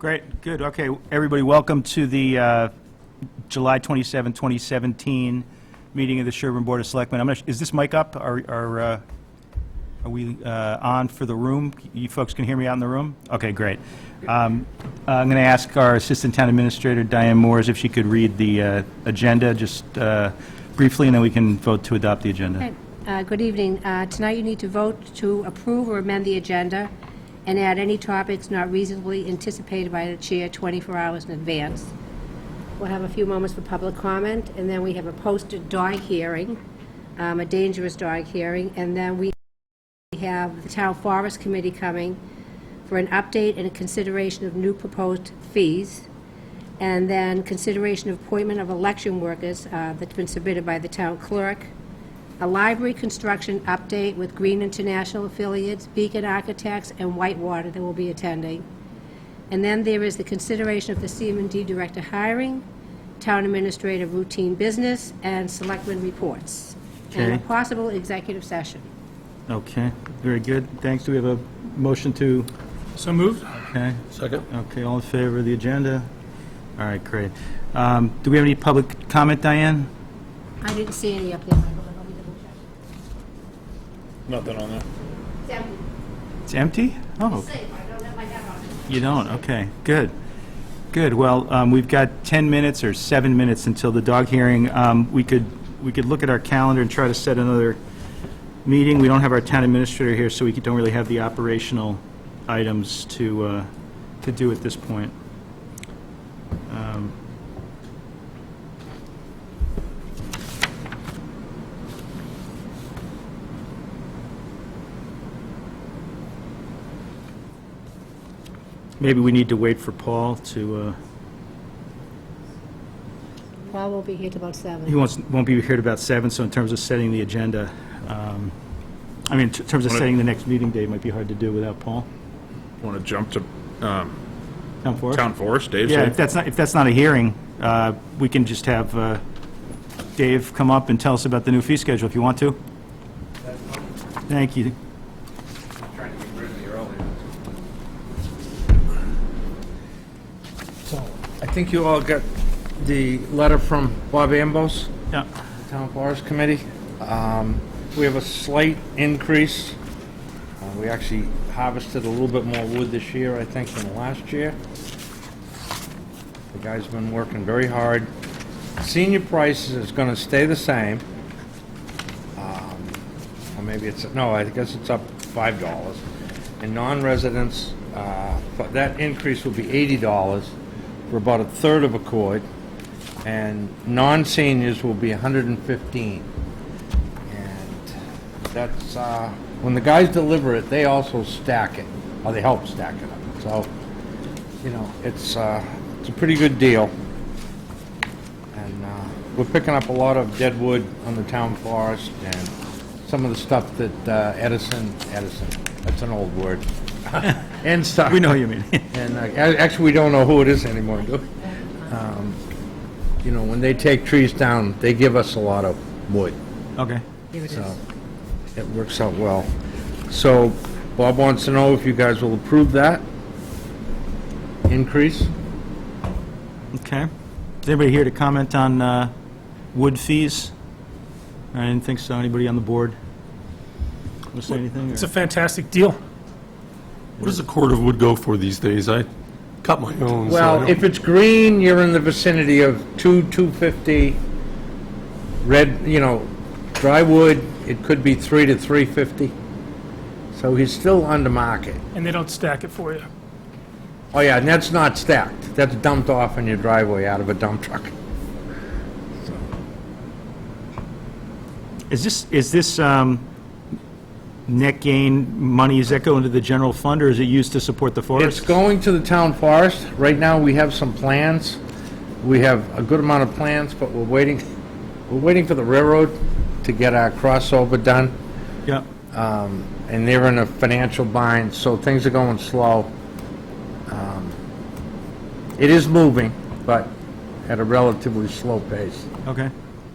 Great, good. Okay, everybody, welcome to the July 27, 2017 meeting of the Sherborn Board of Selectmen. Is this mic up? Are we on for the room? You folks can hear me out in the room? Okay, great. I'm going to ask our Assistant Town Administrator, Diane Moores, if she could read the agenda just briefly, and then we can vote to adopt the agenda. Okay. Good evening. Tonight you need to vote to approve or amend the agenda and add any topics not reasonably anticipated by the chair 24 hours in advance. We'll have a few moments for public comment, and then we have a posted dog hearing, a dangerous dog hearing, and then we have the Town Forest Committee coming for an update and a consideration of new proposed fees, and then consideration of appointment of election workers that's been submitted by the town clerk, a library construction update with Green International affiliates, Beacon Architects, and Whitewater that will be attending. And then there is the consideration of the CM&D director hiring, town administrative routine business, and selectmen reports, and a Okay. possible executive session. Okay, very good. Thanks. Do we have a motion to? So moved. Okay. Second. Okay, all in favor of the agenda? All right, great. Do we have any public comment, Diane? I didn't see any up there, Michael, but let me double check. Nothing on there. It's empty. It's empty? Oh, Safe, I don't have my hat on. you don't? Okay, good. Good. Well, we've got 10 minutes or 7 minutes until the dog hearing. We could look at our calendar and try to set another meeting. We don't have our town administrator here, so we don't really have the operational items to do at this point. Maybe we need to wait for Paul to, Paul won't be here till about 7. he won't be here at about 7, so in terms of setting the agenda, I mean, in terms of setting the next meeting date, it might be hard to do without Paul. Want to jump to Town Forest? Town Forest, Dave's Yeah, here? if that's not a hearing, we can just have Dave come up and tell us about the new fee schedule if you want to. Thank you. Trying to get rid of me earlier. So, I think you all got the letter from Bob Ambos, Yeah. Town Forest Committee. We have a slight increase. We actually harvested a little bit more wood this year, I think, than last year. The guy's been working very hard. Senior price is going to stay the same. Or maybe it's, no, I guess it's up $5. And non-residents, that increase will be $80 for about a third of a cord. And non-seniors will be $115. And that's, when the guys deliver it, they also stack it, or they help stack it up. So, you know, it's a pretty good deal. And we're picking up a lot of dead wood on the town forest and some of the stuff that Edison, that's an old word, and stuff. We know what you mean. And actually, we don't know who it is anymore, do we? You know, when they take trees down, they give us a lot of wood. Okay. Here it is. So it works out well. So Bob wants to know if you guys will approve that increase. Okay. Is anybody here to comment on wood fees? I didn't think so. Anybody on the board want to say anything? It's a fantastic deal. What does a cord of wood go for these days? I cut my own. so I Well, don't- if it's green, you're in the vicinity of $250. Red, you know, dry wood, it could be $3 to $350. So he's still under market. And they don't stack it for you. Oh yeah, and that's not stacked. That's dumped off in your driveway out of a dump truck. Is this net gain money, does that go into the general fund, or is it used to support the It's forest? going to the town forest. Right now, we have some plans. We have a good amount of plans, but we're waiting for the railroad to get our crossover done. Yeah. And they're in a financial bind, so things are going slow. It is moving, but at a relatively slow pace. Okay.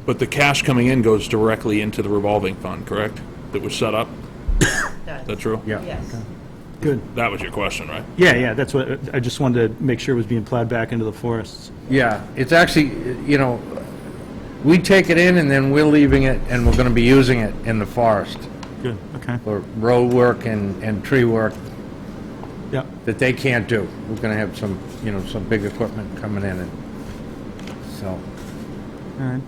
But the cash coming in goes directly into the revolving fund, correct? That was set up? Is that true? Yeah. Yes. Good. That was your question, right? Yeah, that's what, I just wanted to make sure it was being plowed back into the forests. Yeah, it's actually, we take it in and then we're leaving it and we're gonna be using it in the forest Good, okay. for road work and tree work Yeah. that they can't do. We're gonna have some, some big equipment coming in and, so. All right.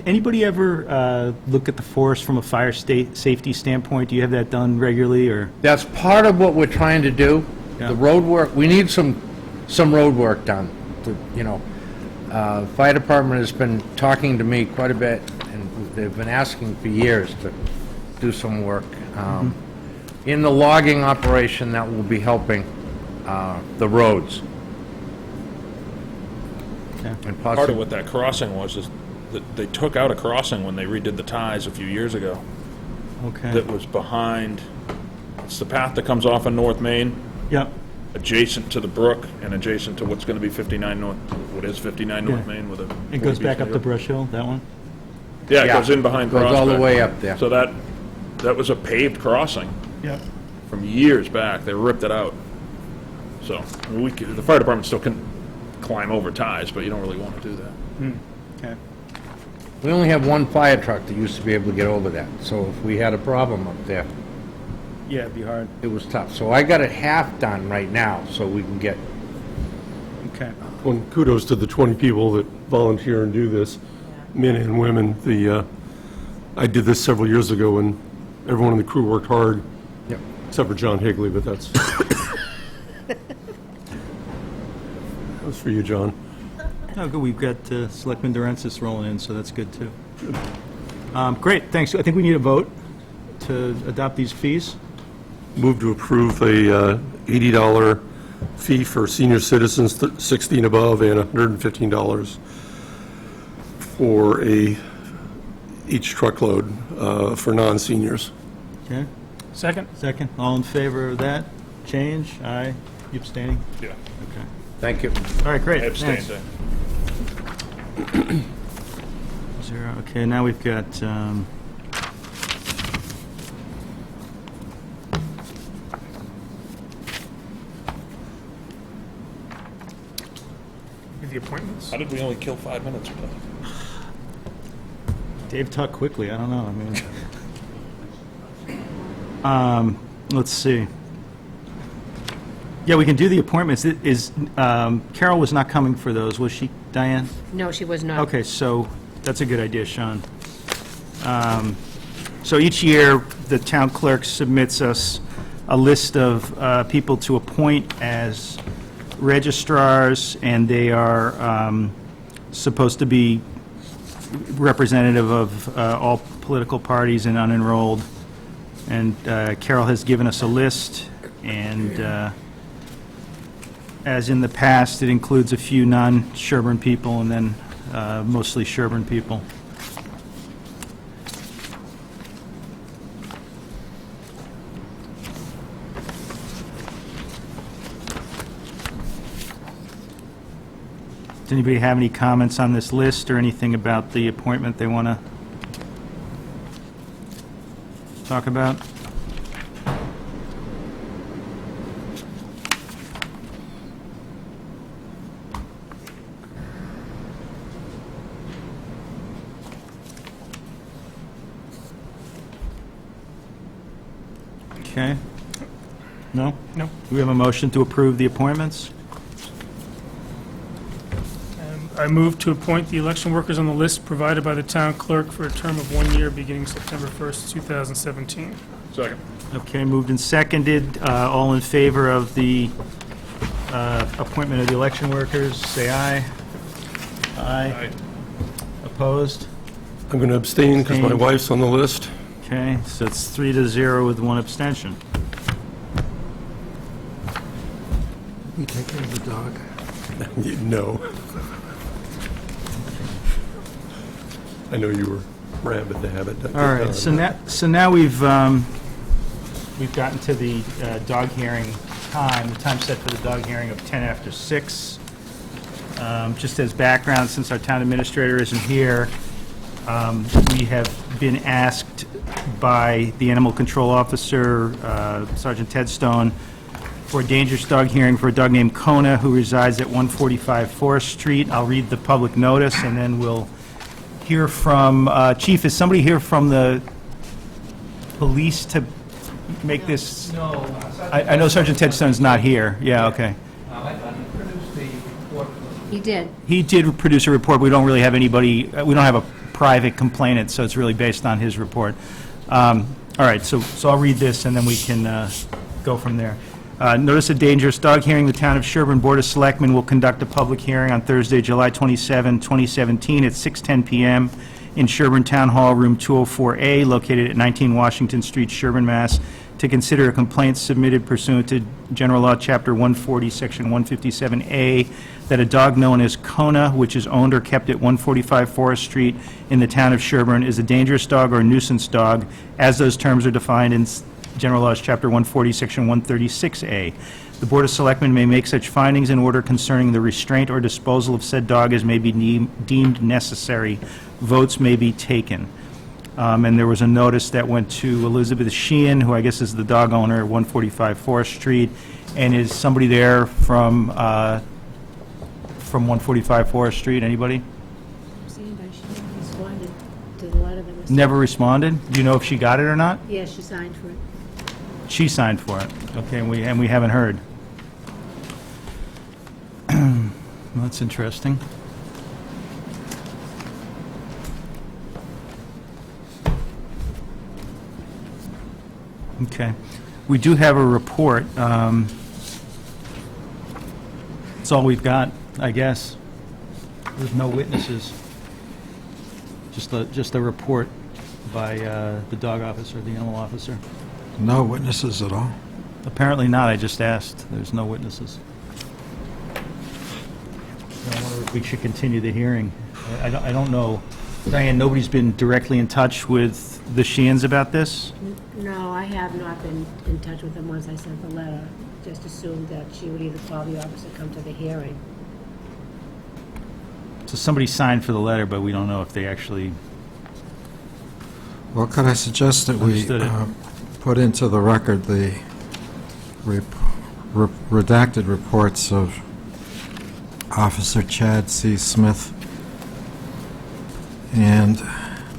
Anybody ever look at the forest from a fire safety standpoint? Do you have that done regularly, or? That's part of what we're trying to do. Yeah. The road work, we need some road work done. Fire department has been talking to me quite a bit, and they've been asking for years to do some work. In the logging operation, that will be helping the roads. Okay. And Part of possibly, what that crossing was is that they took out a crossing when they redid the ties a few years ago Okay. that was behind, it's the path that comes off of North Main, Yep. adjacent to the brook and adjacent to what's going to be 59 North, what is 59 North Yeah. Main with a... It goes back up to Brush Hill, that one? Yeah, it Yeah. goes in behind Goes Prospect. all the way up there. So that was a paved crossing Yep. from years back. They ripped it out. So, I mean, the fire department still can climb over ties, but you don't really want to do that. Okay. we only have one fire truck that used to be able to get over that. So if we had a problem up there, Yeah, it'd be hard. it was tough. So I got it half done right now, so we can get, Okay. Well, kudos to the 20 people that volunteer and do this, men and women. I did this several years ago, and everyone in the crew worked hard, yep. except for John Higley, but that's... That was for you, John. Oh, good, we've got Selectman Durensis rolling in, so that's good, too. Great, thanks. I think we need a vote to adopt these fees. Move to approve a $80 fee for senior citizens 60 and above, and $115 for each truckload for non-seniors. Okay, Second? second, all in favor of that change? Aye, you abstaining? Yeah. Okay. Thank you. All right, great. I abstained. Thanks. 0, okay, now we've got, The appointments? How did we only kill 5 minutes with that? Dave talked quickly, I don't know, let's see. Yeah, we can do the appointments. Carol was not coming for those, was she, Diane? No, she was not. Okay, so that's a good idea, Sean. So each year, the town clerk submits us a list of people to appoint as registrars, and they are supposed to be representative of all political parties and unenrolled. And Carol has given us a list, and as in the past, it includes a few non-Sherborn people and then mostly Sherborn people. Does anybody have any comments on this list or anything about the appointment they want to talk about? Okay. No? No. Do we have a motion to approve the appointments? I move to appoint the election workers on the list provided by the town clerk for a term of 1 year beginning September 1st, 2017. Second. Okay, moved and seconded. All in favor of the appointment of the election workers, say aye. Aye. Opposed? I'm going to abstain because my Abstain. wife's on the list. Okay, so it's 3-0 with 1 abstention. You take care of the dog? No. I know you were rabid to have it. All right, so now we've gotten to the dog hearing time, the time set for the dog hearing of 10 after 6. Just as background, since our town administrator isn't here, we have been asked by the animal control officer, Sergeant Ted Stone, for a dangerous dog hearing for a dog named Kona who resides at 145 Forest Street. I'll read the public notice, and then we'll hear from, Chief, is somebody here from the police to make this? No. I know Sergeant Ted Stone's not here. Yeah, okay. I thought he produced the report. He did. He did produce a report. We don't really have anybody, we don't have a private complainant, so it's really based on his report. All right, so I'll read this, and then we can go from there. Notice of dangerous dog hearing. The Town of Sherborn Board of Selectmen will conduct a public hearing on Thursday, July 27, 2017, at 6:10 p.m. in Sherborn Town Hall, Room 204A, located at 19 Washington Street, Sherborn, Mass., to consider a complaint submitted pursuant to General Law, Chapter 140, Section 157A, that a dog known as Kona, which is owned or kept at 145 Forest Street in the Town of Sherborn, is a dangerous dog or nuisance dog, as those terms are defined in General Laws, Chapter 140, Section 136A. The Board of Selectmen may make such findings in order concerning the restraint or disposal of said dog as may be deemed necessary. Votes may be taken. And there was a notice that went to Elizabeth Sheehan, who I guess is the dog owner at 145 Forest Street, and is somebody there from 145 Forest Street? Anybody? See, but she never responded to the letter that was... Never responded? Do you know if she got it or not? Yes, she signed for it. She signed for it. Okay, and we haven't heard. Well, that's interesting. Okay. We do have a report. That's all we've got, I guess. There's no witnesses. Just a report by the dog officer, the animal officer. No witnesses at all? Apparently not, I just asked. There's no witnesses. I wonder if we should continue the hearing. I don't know. Diane, nobody's been directly in touch with the Sheehan's about this? No, I have not been in touch with them once I sent the letter. Just assumed that she would either call the office or come to the hearing. So somebody signed for the letter, but we don't know if they actually... Well, could I suggest that we Understood it. put into the record the redacted reports of Officer Chad C. Smith, and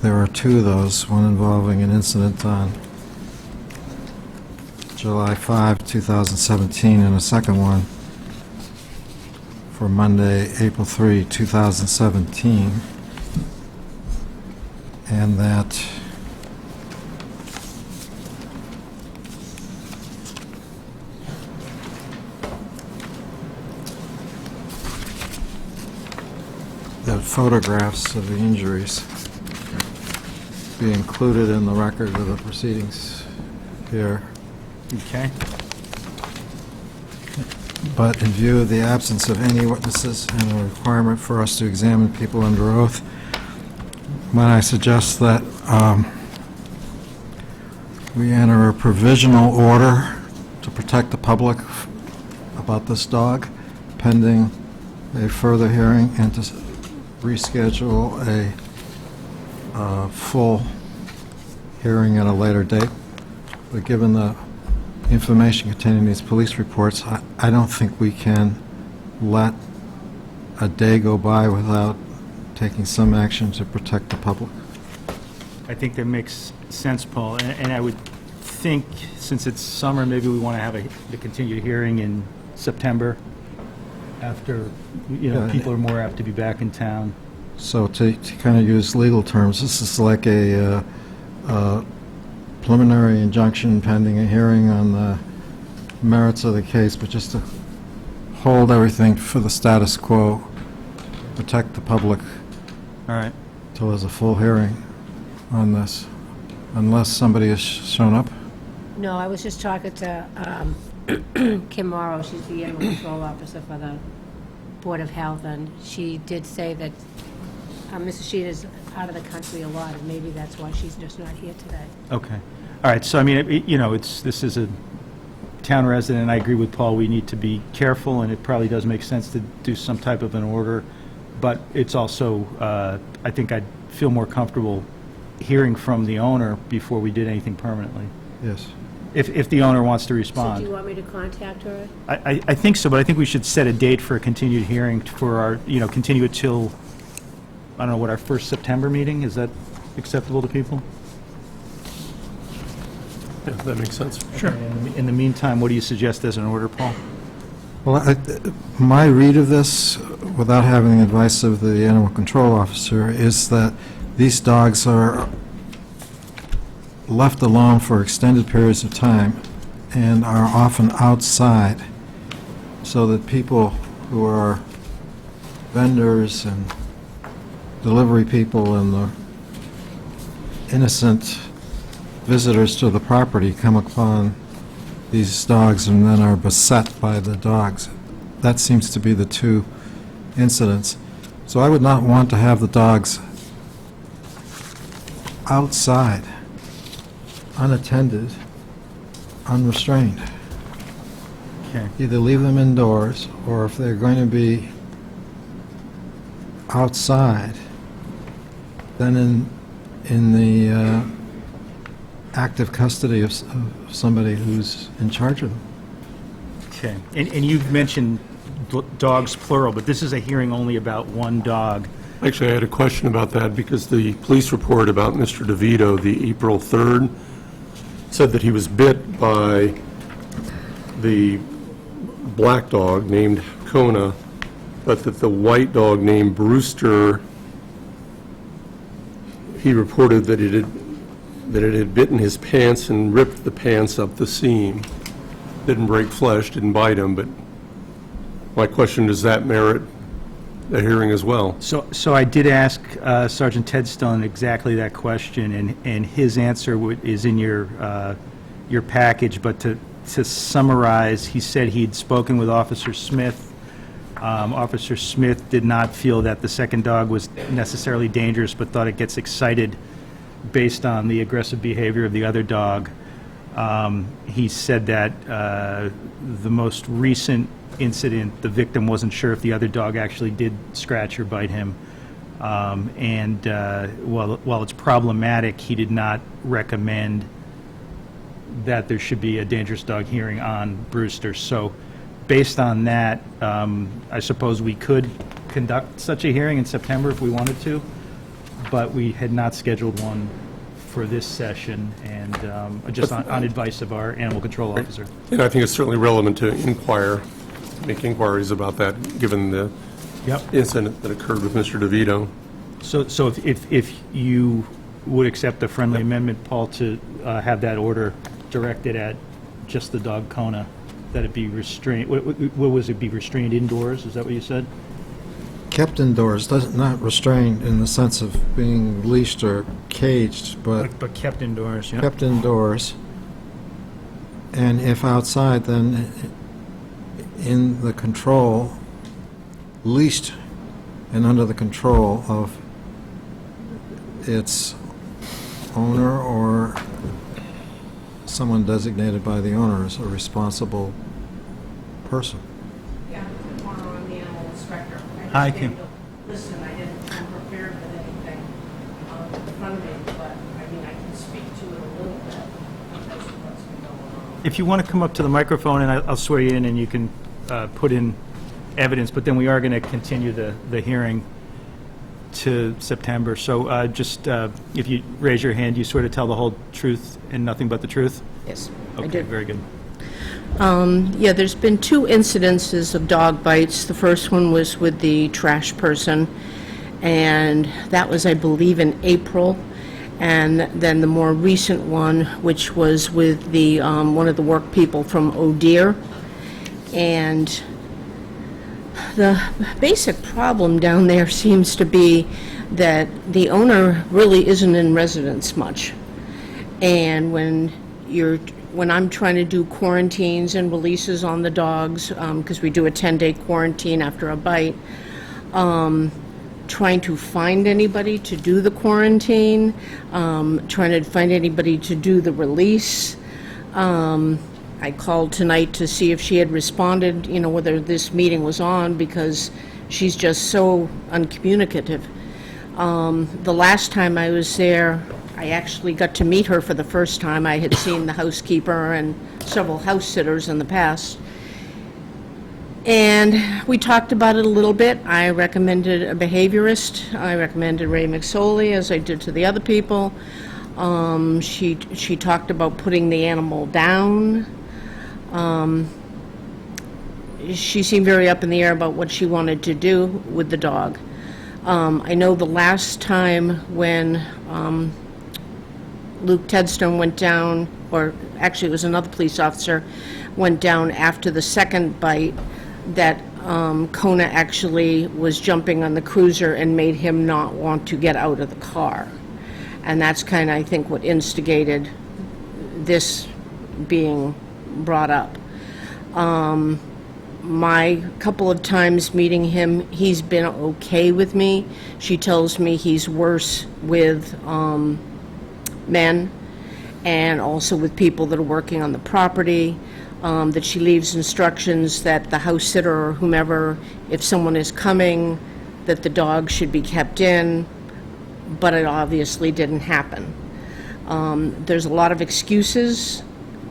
there are two of those, one involving an incident on July 5, 2017, and a second one for Monday, April 3, 2017, and that photographs of the injuries be included in the record of the proceedings here. Okay. But in view of the absence of any witnesses and the requirement for us to examine people under oath, might I suggest that we enter a provisional order to protect the public about this dog pending a further hearing, and to reschedule a full hearing at a later date. But given the information containing these police reports, I don't think we can let a day go by without taking some action to protect the public. I think that makes sense, Paul, and I would think, since it's summer, maybe we want to have the continued hearing in September, after, Yeah. people are more apt to be back in town. So to kind of use legal terms, this is like a preliminary injunction pending a hearing on the merits of the case, but just to hold everything for the status quo, protect the public All right. till there's a full hearing on this, unless somebody has shown up. No, I was just talking to Kim Morrow, she's the animal control officer for the Board of Health, and she did say that Mrs. Sheehan is out of the country a lot, and maybe that's why she's just not here today. Okay. All right, so I mean, this is a town resident, and I agree with Paul, we need to be careful, and it probably does make sense to do some type of an order, but it's also, I think I'd feel more comfortable hearing from the owner before we did anything permanently. Yes. if the owner wants to So do respond. you want me to contact her? I think so, but I think we should set a date for a continued hearing for our, continue it till, I don't know, what, our first September meeting? Is that acceptable to people? Yeah, that makes sense. Sure. In the meantime, what do you suggest as an order, Paul? Well, my read of this, without having the advice of the animal control officer, is that these dogs are left alone for extended periods of time and are often outside, so that people who are vendors and delivery people and the innocent visitors to the property come upon these dogs and then are beset by the dogs. That seems to be the two incidents. So I would not want to have the dogs outside, unattended, unrestrained. Okay. Either leave them indoors, or if they're going to be outside, then in the active custody of somebody who's in charge of them. Okay. And you've mentioned dogs plural, but this is a hearing only about one dog. Actually, I had a question about that because the police report about Mr. DeVito, the April 3rd, said that he was bit by the black dog named Kona, but that the white dog named Brewster, he reported that it had bitten his pants and ripped the pants up the seam. Didn't break flesh, didn't bite him, but my question, does that merit a hearing as well? So I did ask Sergeant Ted Stone exactly that question, and his answer is in your package, but to summarize, he said he'd spoken with Officer Smith. Officer Smith did not feel that the second dog was necessarily dangerous, but thought it gets excited based on the aggressive behavior of the other dog. He said that the most recent incident, the victim wasn't sure if the other dog actually did scratch or bite him. And while it's problematic, he did not recommend that there should be a dangerous dog hearing on Brewster. So based on that, I suppose we could conduct such a hearing in September if we wanted to, but we had not scheduled one for this session, and just on advice of our animal control officer. And I think it's certainly relevant to make inquiries about that, given the Yep. incident that occurred with Mr. DeVito. So if you would accept the friendly amendment, Paul, to have that order directed at just the dog Kona, that it be restrained, what was it, be restrained indoors, is that what you said? Kept indoors, not restrained in the sense of being leashed or caged, but But kept indoors, yeah. kept indoors. And if outside, then in the control, leashed and under the control of its owner or someone designated by the owner as a responsible person. Yeah, I'm the animal inspector. Hi, Kim. Listen, I didn't come prepared with anything in front of me, but, I mean, I can speak to it a little bit because of what's been going on. If you want to come up to the microphone, and I'll swear you in, and you can put in evidence, but then we are going to continue the hearing to September. So just, if you raise your hand, you swear to tell the whole truth and nothing but the truth? Yes, I Okay, did. very good. Yeah, there's been 2 incidences of dog bites. The first one was with the trash person, and that was, I believe, in April. And then the more recent one, which was with the one of the work people from O'Dear. And the basic problem down there seems to be that the owner really isn't in residence much. And when I'm trying to do quarantines and releases on the dogs, because we do a 10-day quarantine after a bite, trying to find anybody to do the quarantine, trying to find anybody to do the release. I called tonight to see if she had responded, whether this meeting was on, because she's just so uncommunicative. The last time I was there, I actually got to meet her for the first time. I had seen the housekeeper and several house sitters in the past. And we talked about it a little bit. I recommended a behaviorist. I recommended Ray McSorley, as I did to the other people. She talked about putting the animal down. She seemed very up in the air about what she wanted to do with the dog. I know the last time when Luke Tedstone went down, or actually it was another police officer, went down after the second bite, that Kona actually was jumping on the cruiser and made him not want to get out of the car. And that's kind of, I think, what instigated this being brought up. My couple of times meeting him, he's been okay with me. She tells me he's worse with men and also with people that are working on the property, that she leaves instructions that the house sitter or whomever, if someone is coming, that the dog should be kept in, but it obviously didn't happen. There's a lot of excuses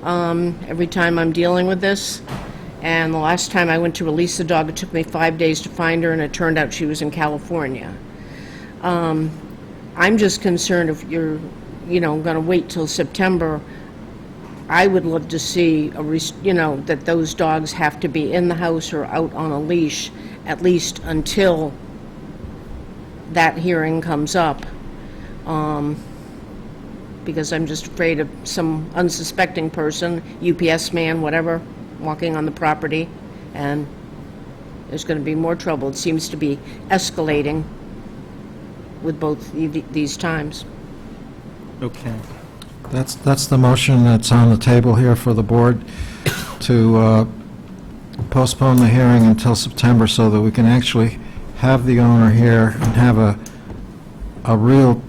every time I'm dealing with this. And the last time I went to release the dog, it took me 5 days to find her, and it turned out she was in California. I'm just concerned if you're, going to wait till September. I would love to see, that those dogs have to be in the house or out on a leash, at least until that hearing comes up. Because I'm just afraid of some unsuspecting person, UPS man, whatever, walking on the property, and there's going to be more trouble. It seems to be escalating with both these times. Okay. That's the motion that's on the table here for the board to postpone the hearing until September so that we can actually have the owner here and have a real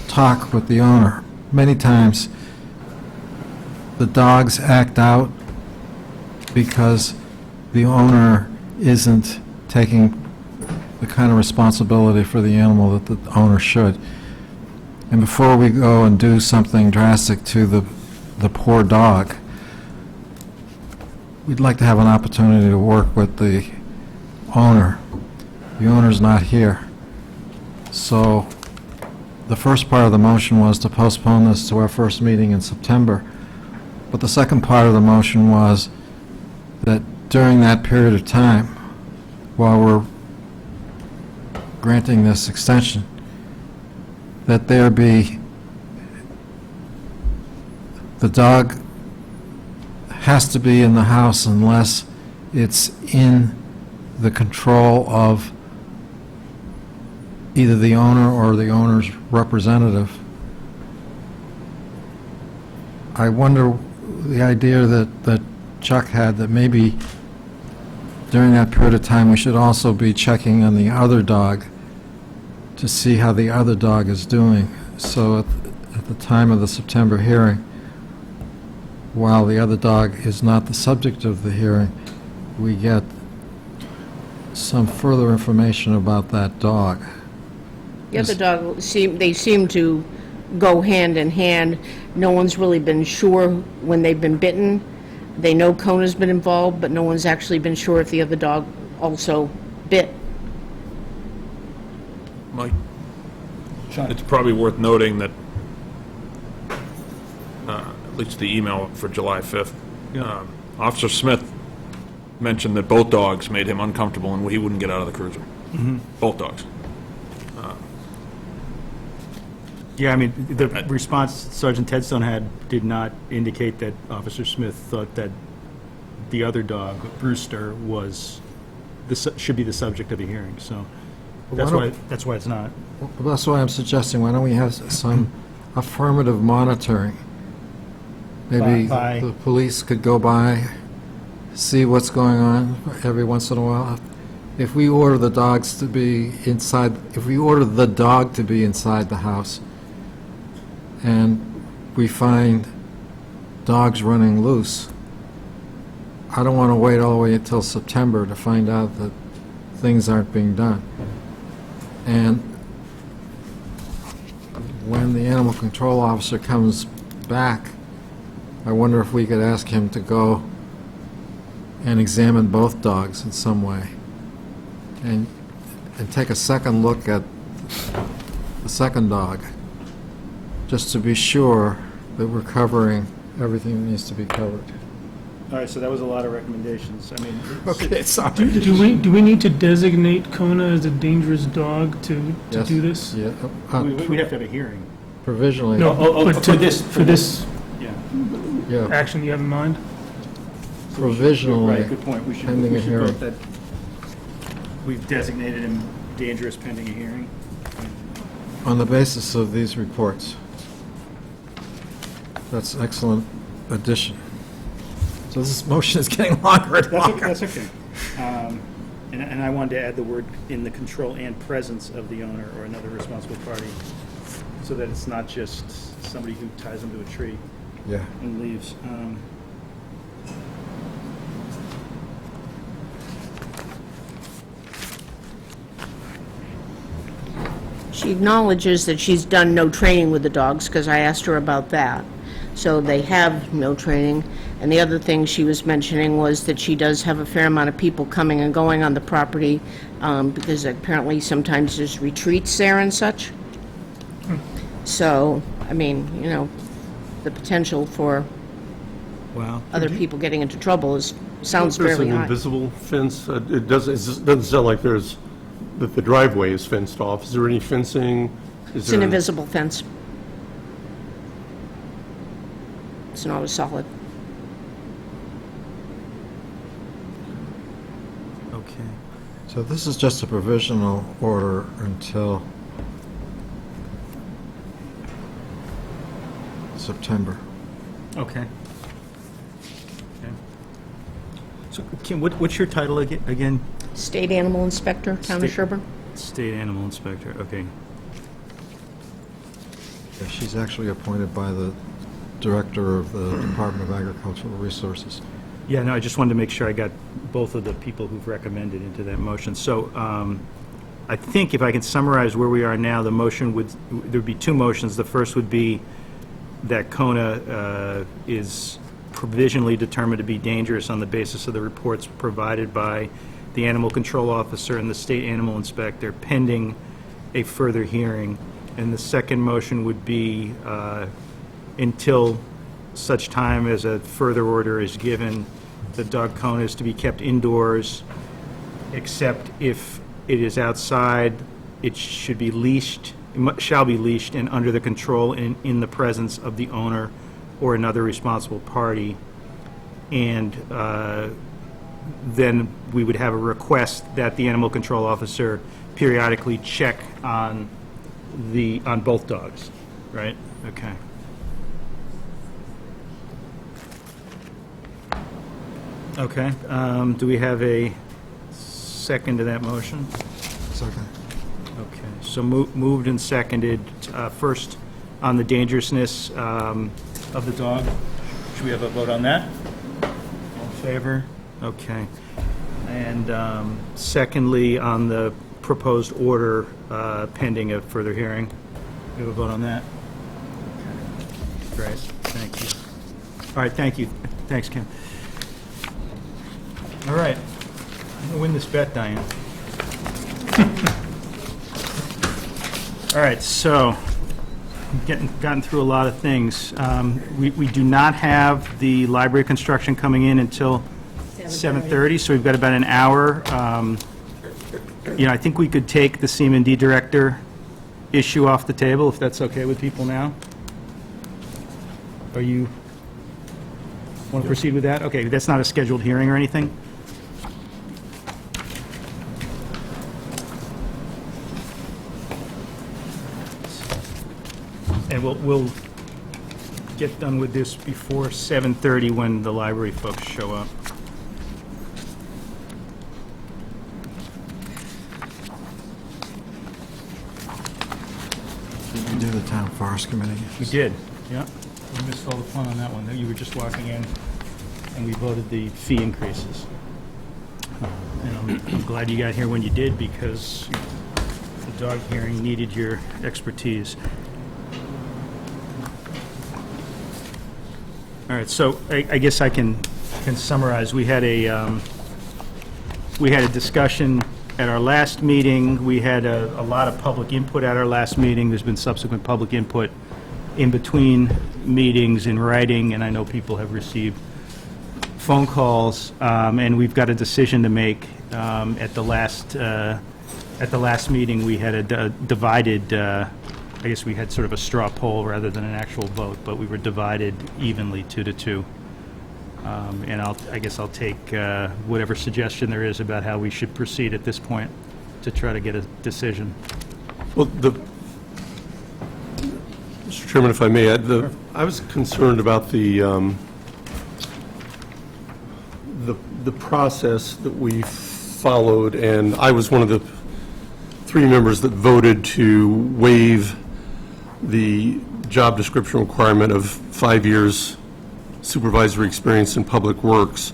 talk with the owner. Many times, the dogs act out because the owner isn't taking the kind of responsibility for the animal that the owner should. And before we go and do something drastic to the poor dog, we'd like to have an opportunity to work with the owner. The owner's not here. So the first part of the motion was to postpone this to our first meeting in September. But the second part of the motion was that during that period of time, while we're granting this extension, that there be, the dog has to be in the house unless it's in the control of either the owner or the owner's representative. I wonder, the idea that Chuck had, that maybe during that period of time we should also be checking on the other dog to see how the other dog is doing. So at the time of the September hearing, while the other dog is not the subject of the hearing, we get some further information about that dog. The other dog, they seem to go hand in hand. No one's really been sure when they've been bitten. They know Kona's been involved, but no one's actually been sure if the other dog also bit. Mike? It's probably worth noting that, at least the email for July 5th, Officer Smith mentioned that both dogs made him uncomfortable and he wouldn't get out of the cruiser. Both dogs. Yeah, I mean, the response Sergeant Tedstone had did not indicate that Officer Smith thought that the other dog, Brewster, should be the subject of a hearing, so that's why it's not. Well, that's why I'm suggesting, why don't we have some affirmative monitoring? Maybe By- the police could go by, see what's going on every once in a while. If we order the dogs to be inside, if we order the dog to be inside the house, and we find dogs running loose, I don't want to wait all the way until September to find out that things aren't being done. And when the animal control officer comes back, I wonder if we could ask him to go and examine both dogs in some way, and take a second look at the second dog, just to be sure that we're covering everything that needs to be covered. All right, so that was a lot of recommendations. I mean, Okay, sorry. Do we need to designate Kona as a dangerous dog to Yes. do this? Yeah, we'd have to have a hearing. provisionally. No, oh, but for this- for this Yeah. Yeah, action you have in mind? provisionally. Right, good point. We should pending a vote hearing. that we've designated him dangerous pending a hearing. On the basis of these reports. That's an excellent addition. So this motion is getting longer and longer. That's okay. And I wanted to add the word in the control and presence of the owner or another responsible party, so that it's not just somebody who ties him to a tree Yeah. and leaves. She acknowledges that she's done no training with the dogs, because I asked her about that. So they have no training. And the other thing she was mentioning was that she does have a fair amount of people coming and going on the property, because apparently sometimes there's retreats there and such. So, I mean, you know, the potential for Wow. other people getting into trouble sounds There's fairly an high. invisible fence. It doesn't sound like that the driveway is fenced off. Is there any fencing? It's an invisible fence. It's not a solid. Okay. So this is just a provisional order until September. Okay. So, Kim, what's your title again? State Animal Inspector, Town of State- Sherborn. State Animal Inspector, okay. Yeah, she's actually appointed by the Director of the Department of Agricultural Resources. Yeah, no, I just wanted to make sure I got both of the people who've recommended into that motion. So I think if I can summarize where we are now, the motion there'd be two motions. The first would be that Kona is provisionally determined to be dangerous on the basis of the reports provided by the animal control officer and the state animal inspector, pending a further hearing. And the second motion would be until such time as a further order is given, the dog Kona is to be kept indoors, except if it is outside, it should be leashed, shall be leashed and under the control and in the presence of the owner or another responsible party. And then we would have a request that the animal control officer periodically check on both dogs, right? Okay. Okay, do we have a second to that motion? Second. Okay, so moved and seconded, first on the dangerousness of the dog. Should we have a vote on that? All in favor? Okay. And secondly, on the proposed order pending a further hearing. We have a vote on that? Okay. Great, thank you. All right, thank you. Thanks, Kim. All right, I'm gonna win this bet, Diane. All right, so, gotten through a lot of things. We do not have the library construction coming in until 7:30, so we've got about an hour. You know, I think we could take the CMD director issue off the table, if that's okay with people now. Are you, want to proceed with that? Okay, that's not a scheduled hearing or anything? And we'll get done with this before 7:30 when the library folks show up. Did you do the Town Forest Committee? We did, yeah. We missed all the fun on that one. You were just walking in, and we voted the fee increases. And I'm glad you got here when you did, because the dog hearing needed your expertise. All right, so I guess I can summarize. We had a discussion at our last meeting. We had a lot of public input at our last meeting. There's been subsequent public input in between meetings in writing, and I know people have received phone calls, and we've got a decision to make. At the last meeting, we had a divided, I guess we had sort of a straw poll rather than an actual vote, but we were divided evenly 2-2. And I guess I'll take whatever suggestion there is about how we should proceed at this point to try to get a decision. Well, Mr. Chairman, if I may, I was concerned about the process that we followed, and I was one of the 3 members that voted to waive the job description requirement of 5 years supervisory experience in public works.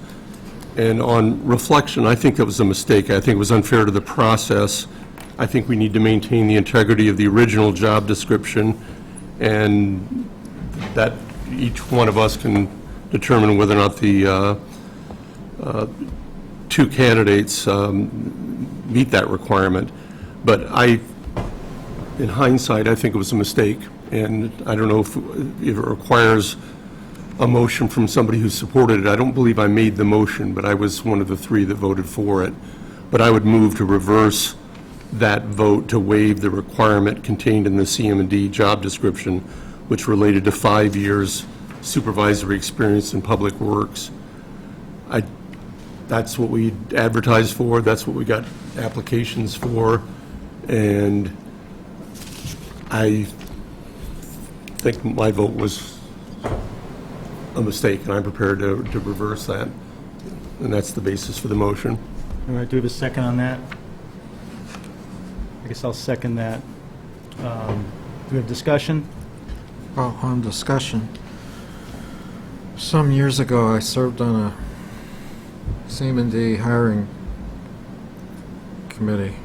And on reflection, I think that was a mistake. I think it was unfair to the process. I think we need to maintain the integrity of the original job description, and that each one of us can determine whether or not the 2 candidates meet that requirement. But in hindsight, I think it was a mistake, and I don't know if it requires a motion from somebody who supported it. I don't believe I made the motion, but I was one of the 3 that voted for it. But I would move to reverse that vote to waive the requirement contained in the CM&D job description, which related to 5 years supervisory experience in public works. That's what we advertised for, that's what we got applications for, and I think my vote was a mistake, and I'm prepared to reverse that, and that's the basis for the motion. All right, do we have a second on that? I guess I'll second that. Do we have discussion? Well, on discussion, some years ago, I served on a CM&D hiring committee.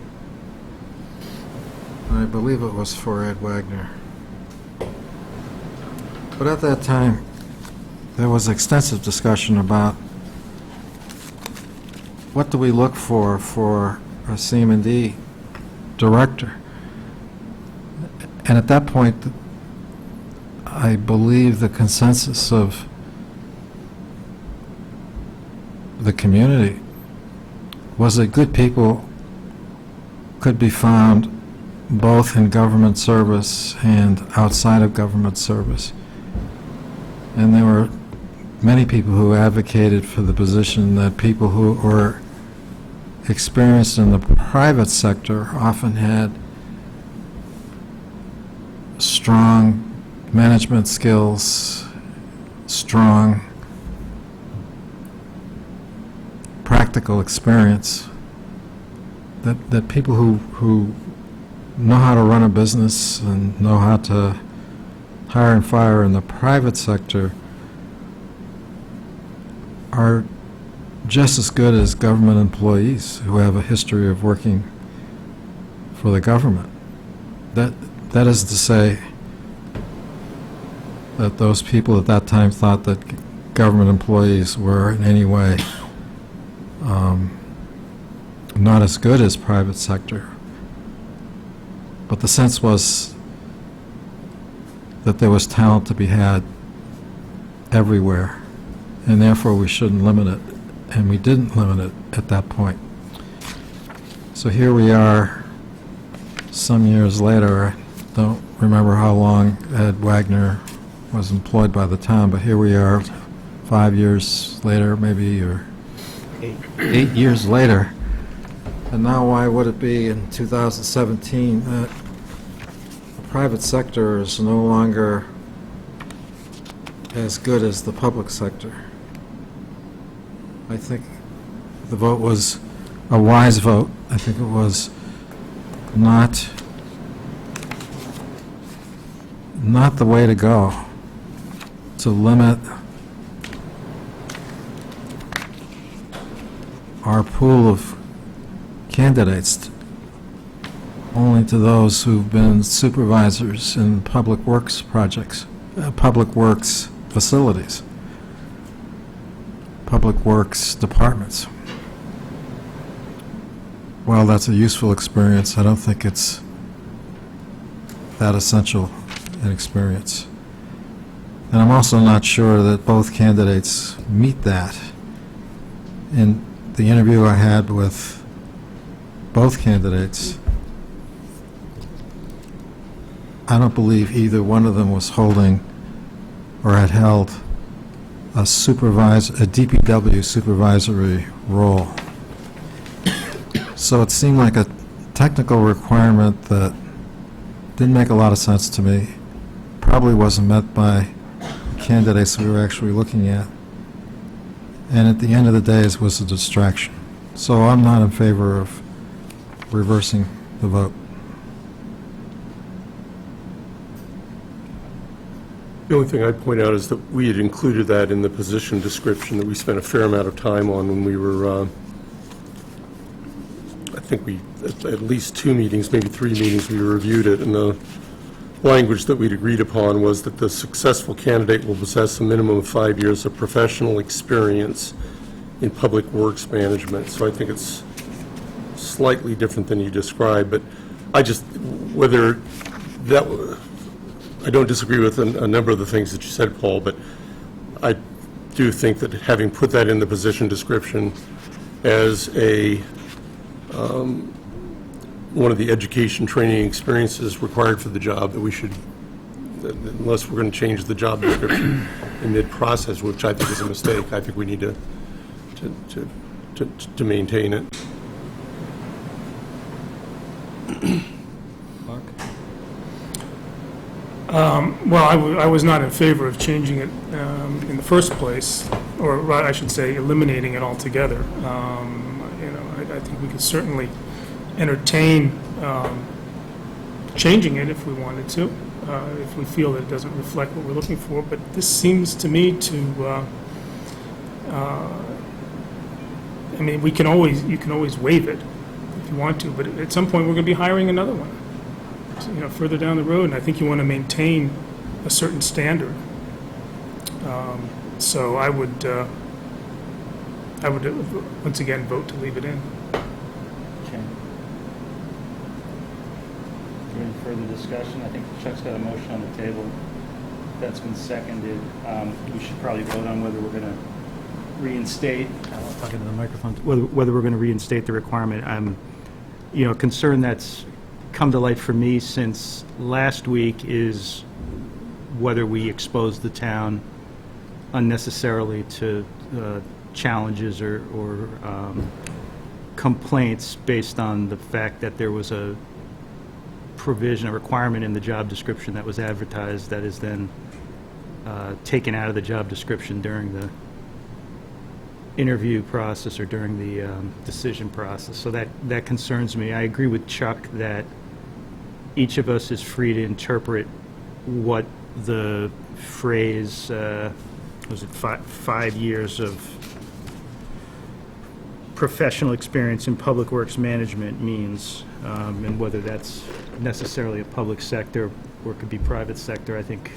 I believe it was for Ed Wagner. But at that time, there was extensive discussion about what do we look for a CM&D director. And at that point, I believe the consensus of the community was that good people could be found both in government service and outside of government service. And there were many people who advocated for the position that people who were experienced in the private sector often had strong management skills, strong practical experience, that people who know how to run a business and know how to hire and fire in the private sector are just as good as government employees who have a history of working for the government. That is to say that those people at that time thought that government employees were in any way not as good as private sector. But the sense was that there was talent to be had everywhere, and therefore we shouldn't limit it, and we didn't limit it at that point. So here we are some years later. I don't remember how long Ed Wagner was employed by the town, but here we are 5 years later, maybe, or 8 years later. And now why would it be in 2017 that the private sector is no longer as good as the public sector? I think the vote was a wise vote. I think it was not the way to go, to limit our pool of candidates only to those who've been supervisors in public works projects, public works facilities. public works departments. While that's a useful experience, I don't think it's that essential an experience. And I'm also not sure that both candidates meet that. In the interview I had with both candidates, I don't believe either one of them was holding or had held a DPW supervisory role. So it seemed like a technical requirement that didn't make a lot of sense to me. Probably wasn't met by the candidates we were actually looking at. And at the end of the day, it was a distraction. So I'm not in favor of reversing the vote. The only thing I'd point out is that we had included that in the position description that we spent a fair amount of time on when we were, I think we, at least 2 meetings, maybe 3 meetings, we reviewed it, and the language that we'd agreed upon was that the successful candidate will possess a minimum of 5 years of professional experience in public works management. So I think it's slightly different than you described, but I just, whether that, I don't disagree with a number of the things that you said, Paul, but I do think that having put that in the position description as a one of the education training experiences required for the job, that we should, unless we're going to change the job description in mid-process, which I think is a mistake, I think we need to maintain it. Well, I was not in favor of changing it in the first place, or I should say eliminating it altogether. I think we could certainly entertain changing it if we wanted to, if we feel that it doesn't reflect what we're looking for. But this seems to me to, I mean, you can always waive it if you want to, but at some point we're going to be hiring another one, further down the road, and I think you want to maintain a certain standard. So I would once again vote to leave it in. Okay. Any further discussion? I think Chuck's got a motion on the table. That's been seconded. We should probably vote on whether we're going to reinstate. Talking to the microphone, whether we're going to reinstate the requirement. I'm, concern that's come to light for me since last week is whether we expose the town unnecessarily to challenges or complaints based on the fact that there was a provision, a requirement in the job description that was advertised that is then taken out of the job description during the interview process or during the decision process. So that concerns me. I agree with Chuck that each of us is free to interpret what the phrase, was it 5 years of professional experience in public works management means, and whether that's necessarily a public sector or it could be private sector. I think,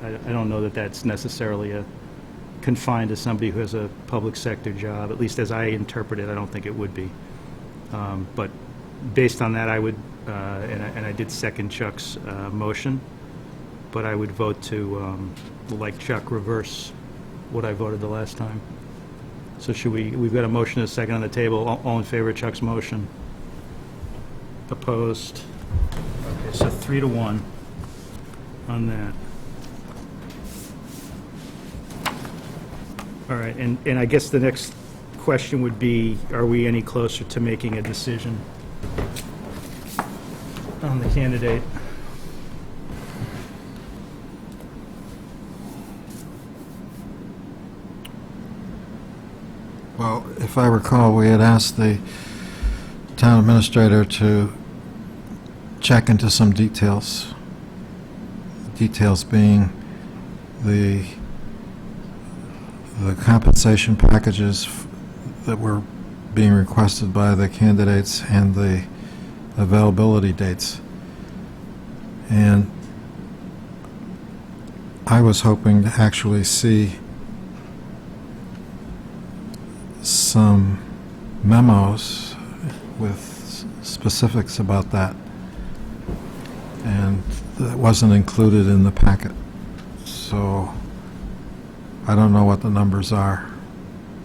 I don't know that that's necessarily confined to somebody who has a public sector job. At least as I interpret it, I don't think it would be. But based on that, I would, and I did second Chuck's motion, but I would vote to, like Chuck, reverse what I voted the last time. So we've got a motion and a second on the table. All in favor of Chuck's motion? Opposed? Okay, so 3-1 on that. All right, and I guess the next question would be, are we any closer to making a decision on the candidate? Well, if I recall, we had asked the town administrator to check into some details. Details being the compensation packages that were being requested by the candidates and the availability dates. And I was hoping to actually see some memos with specifics about that, and that wasn't included in the packet. So I don't know what the numbers are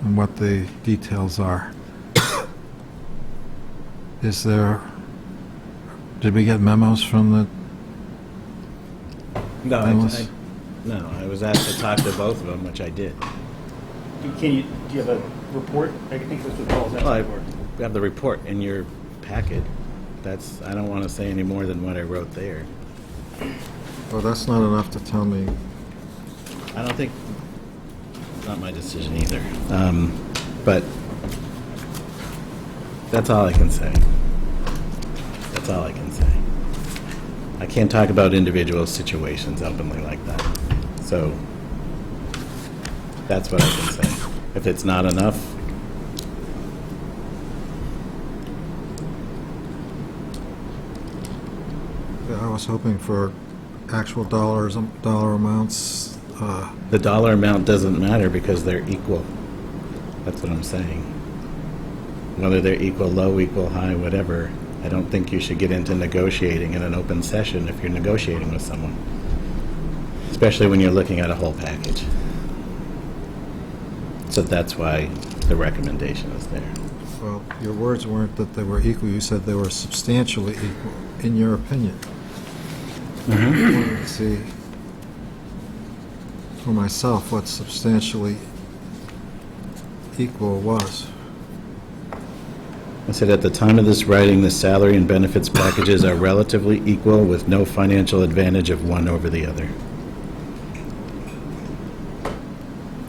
and what the details are. Did we get memos from the No, Endless? no, I was asked to talk to both of them, which I did. Do you have a report? I think that's what Paul's Well, I asking for. have the report in your packet. I don't want to say any more than what I wrote there. Well, that's not enough to tell me. I don't think, it's not my decision either. But that's all I can say. That's all I can say. I can't talk about individual situations openly like that. So that's what I can say. If it's not enough, I was hoping for actual dollar amounts. the dollar amount doesn't matter because they're equal. That's what I'm saying. Whether they're equal low, equal high, whatever, I don't think you should get into negotiating in an open session if you're negotiating with someone, especially when you're looking at a whole package. So that's why the recommendation is there. Well, your words weren't that they were equal, you said they were substantially equal, in your opinion. I wanted to see for myself what substantially equal was. I said at the time of this writing, the salary and benefits packages are relatively equal with no financial advantage of one over the other.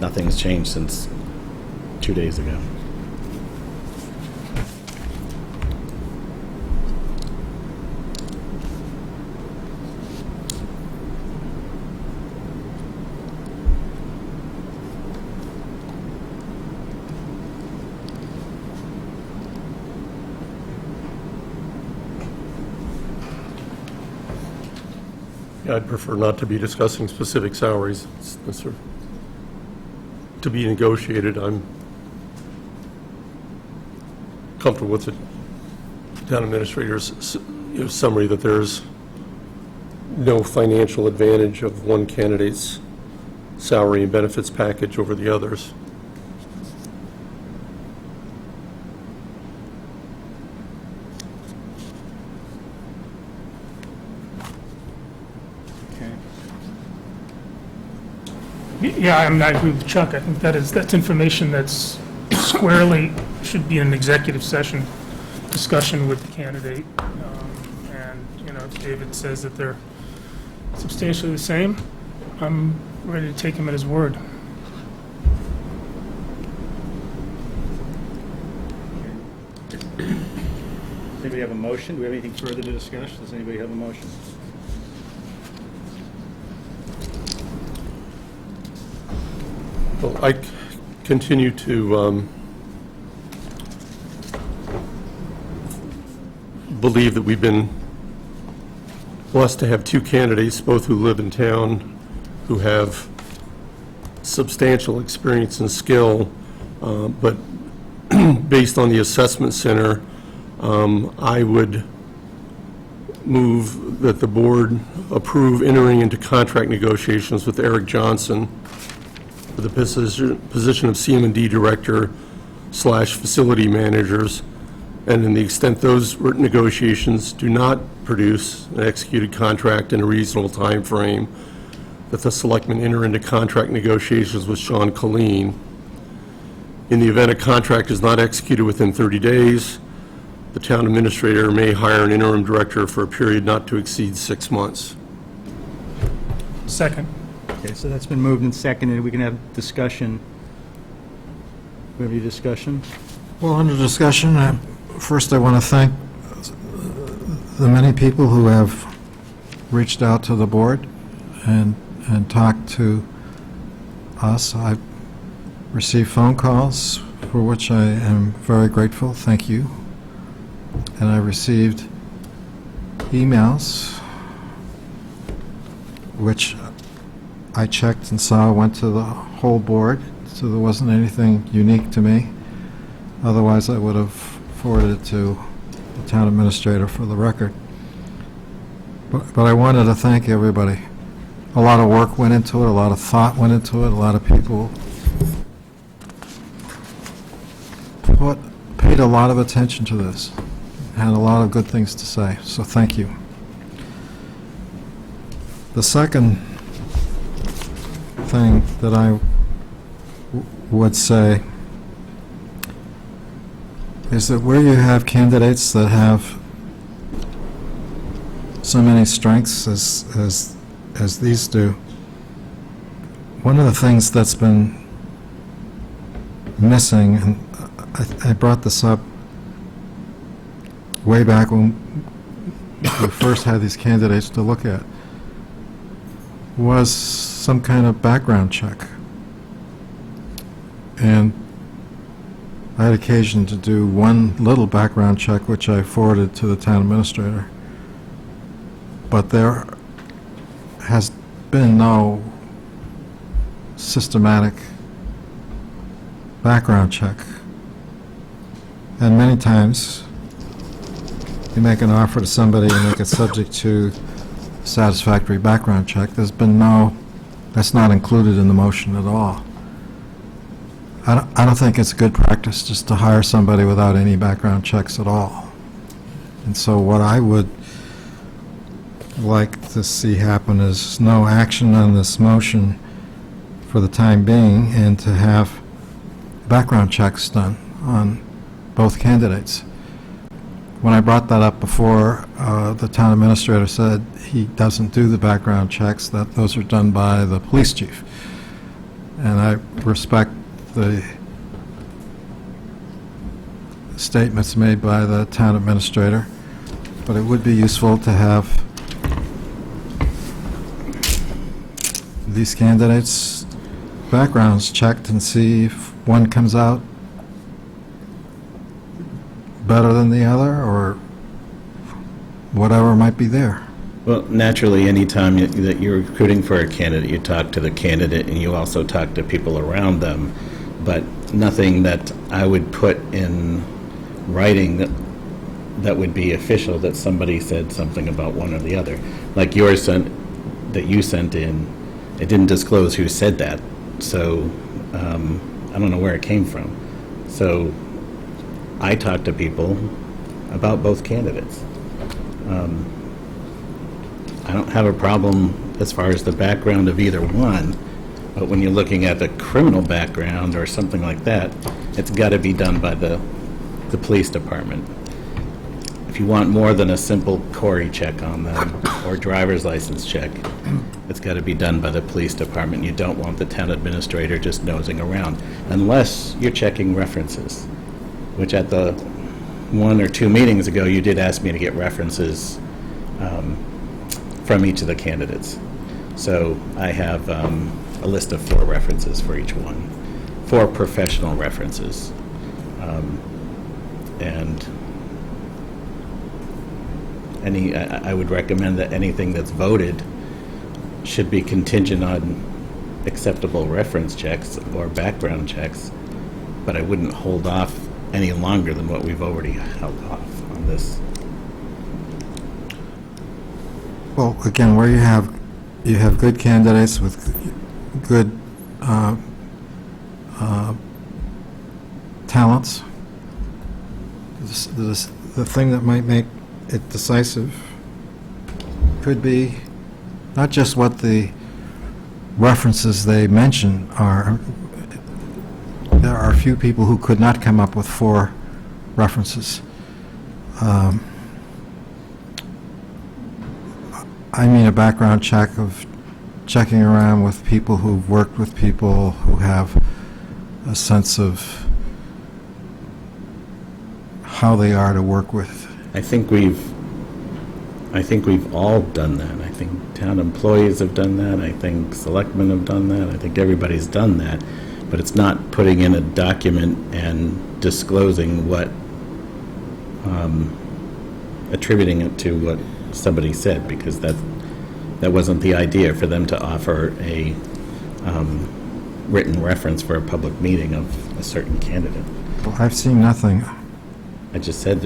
Nothing's changed since 2 days ago. Yeah, I'd prefer not to be discussing specific salaries. It's sort of to be negotiated. I'm comfortable with the town administrator's summary that there's no financial advantage of one candidate's salary and benefits package over the others. Yeah, I agree with Chuck. I think that's information that's squarely should be an executive session discussion with the candidate. And, if David says that they're substantially the same, I'm ready to take him at his word. Does anybody have a motion? Do we have anything further to discuss? Does anybody have a motion? Well, I continue to believe that we've been blessed to have two candidates, both who live in town, who have substantial experience and skill, but based on the assessment center, I would move that the board approve entering into contract negotiations with Eric Johnson for the position of CM&D Director / Facility Managers, and in the extent those negotiations do not produce an executed contract in a reasonable time frame, that the Selectmen enter into contract negotiations with Sean Colleen. In the event a contract is not executed within 30 days, the town administrator may hire an interim director for a period not to exceed 6 months. Second. Okay, so that's been moved and seconded. We can have discussion. We have any discussion? Well, under discussion, first I want to thank the many people who have reached out to the board and talked to us. I've received phone calls for which I am very grateful. Thank you. And I received emails which I checked and saw went to the whole board, so there wasn't anything unique to me. Otherwise, I would have forwarded it to the town administrator for the record. But I wanted to thank everybody. A lot of work went into it, a lot of thought went into it, a lot of people paid a lot of attention to this, had a lot of good things to say, so thank you. The second thing that I would say is that where you have candidates that have so many strengths as these do, one of the things that's been missing, and I brought this up way back when we first had these candidates to look at, was some kind of background check. And I had occasion to do one little background check, which I forwarded to the town administrator. But there has been no systematic background check. And many times, you make an offer to somebody and make it subject to satisfactory background check. There's been that's not included in the motion at all. I don't think it's good practice just to hire somebody without any background checks at all. And so what I would like to see happen is no action on this motion for the time being, and to have background checks done on both candidates. When I brought that up before, the town administrator said he doesn't do the background checks, that those are done by the police chief. And I respect the statements made by the town administrator, but it would be useful to have these candidates' backgrounds checked and see if one comes out better than the other, or whatever might be there. Well, naturally, anytime that you're recruiting for a candidate, you talk to the candidate and you also talk to people around them, but nothing that I would put in writing that would be official, that somebody said something about one or the other. Like yours that you sent in, it didn't disclose who said that, so I don't know where it came from. So I talked to people about both candidates. I don't have a problem as far as the background of either one, but when you're looking at the criminal background or something like that, it's got to be done by the police department. If you want more than a simple Corey check on them or driver's license check, it's got to be done by the police department. You don't want the town administrator just nosing around, unless you're checking references, which at the 1 or 2 meetings ago, you did ask me to get references from each of the candidates. So I have a list of 4 references for each one, 4 professional references. And I would recommend that anything that's voted should be contingent on acceptable reference checks or background checks, but I wouldn't hold off any longer than what we've already held off on this. Well, again, where you have good candidates with good talents, the thing that might make it decisive could be not just what the references they mention are. There are a few people who could not come up with 4 references. I mean a background check of checking around with people who've worked with people who have a sense of how they are to work with. I think we've all done that. I think town employees have done that. I think selectmen have done that. I think everybody's done that. But it's not putting in a document and disclosing what, attributing it to what somebody said, because that wasn't the idea, for them to offer a written reference for a public meeting of a certain candidate. people. I've seen nothing. I just said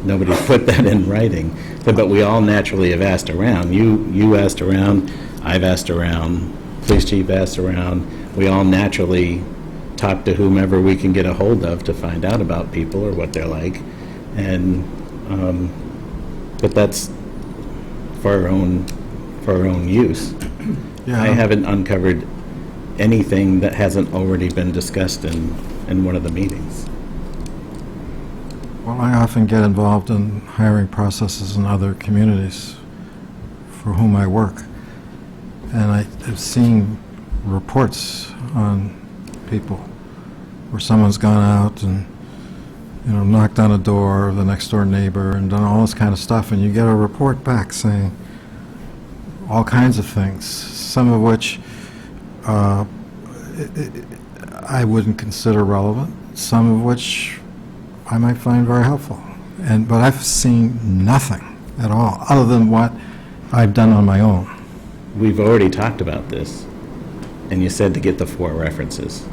nobody put that in writing, but we all naturally have asked around. You asked around, I've asked around, police chief asked around. We all naturally talk to whomever we can get a hold of to find out about people or what they're like. And, but that's for our own use. Yeah. I haven't uncovered anything that hasn't already been discussed in one of the meetings. Well, I often get involved in hiring processes in other communities for whom I work. And I've seen reports on people where someone's gone out and, knocked on a door of the next door neighbor and done all this kind of stuff, and you get a report back saying all kinds of things, some of which I wouldn't consider relevant, some of which I might find very helpful. But I've seen nothing at all, other than what I've done on my own. We've already talked about this, and you said to get the 4 references,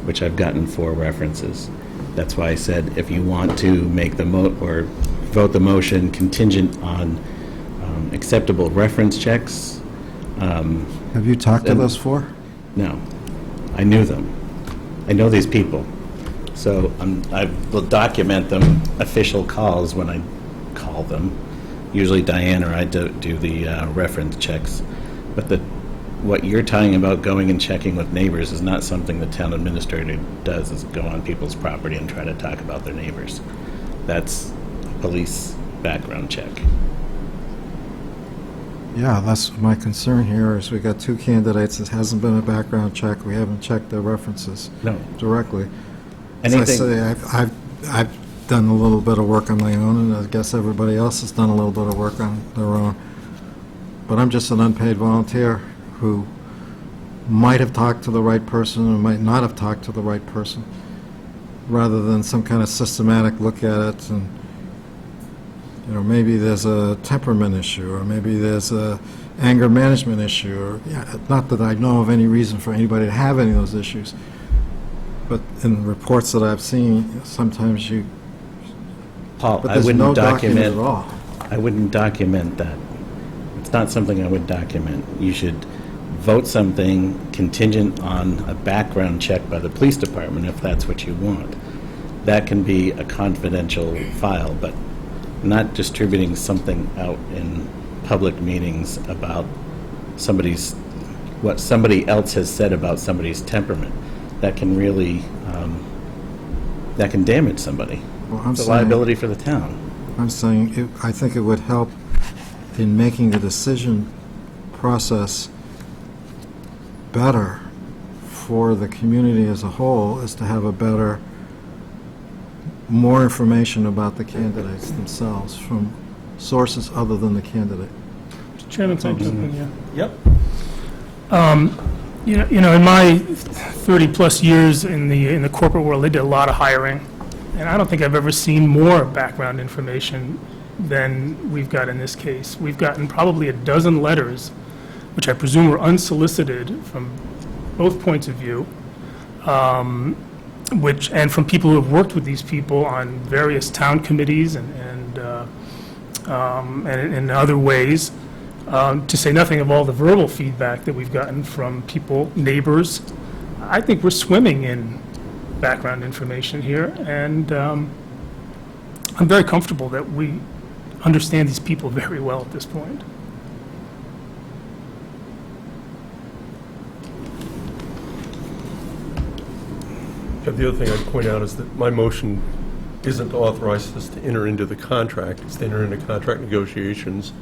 which I've gotten 4 references. That's why I said if you want to make the vote the motion contingent on acceptable reference checks. Have you talked to and- those 4? No, I knew them. I know these people. So I will document them, official calls when I call them. Usually Diane or I do the reference checks. But what you're talking about going and checking with neighbors is not something the town administrator does, is go on people's property and try to talk about their neighbors. That's a police background check. Yeah, that's my concern here, is we got 2 candidates. It hasn't been a background check. We haven't checked their references No. directly. As I Anything, say, I've done a little bit of work on my own, and I guess everybody else has done a little bit of work on their own. But I'm just an unpaid volunteer who might have talked to the right person or might not have talked to the right person, rather than some kind of systematic look at it. And maybe there's a temperament issue, or maybe there's a anger management issue, or not that I know of any reason for anybody to have any of those issues. But in reports that I've seen, sometimes Paul, but I there's no wouldn't document document. at all. I wouldn't document that. It's not something I would document. You should vote something contingent on a background check by the police department if that's what you want. That can be a confidential file, but not distributing something out in public meetings about what somebody else has said about somebody's temperament. That can really, that can damage somebody. Well, I'm It's a saying- liability for the town. I'm saying, I think it would help in making the decision process better for the community as a whole, is to have more information about the candidates themselves from sources other than the candidate. Mr. Chairman, can I jump in here? Yep. In my 30-plus years in the corporate world, they did a lot of hiring, and I don't think I've ever seen more background information than we've got in this case. We've gotten probably a dozen letters, which I presume were unsolicited from both points of view, and from people who have worked with these people on various town committees and in other ways. To say nothing of all the verbal feedback that we've gotten from people, neighbors. I think we're swimming in background information here, and I'm very comfortable that we understand these people very well at this point. The other thing I'd point out is that my motion isn't to authorize us to enter into the contract, it's to enter into contract negotiations.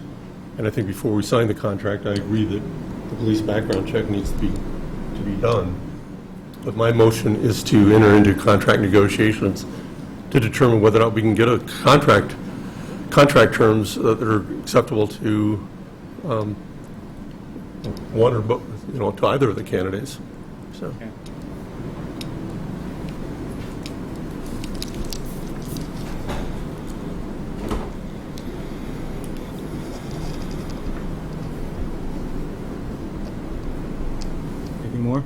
And I think before we sign the contract, I agree that the police background check needs to be done. But my motion is to enter into contract negotiations to determine whether or not we can get a contract terms that are acceptable to one or both, to either of the candidates. So. Okay. Anything more?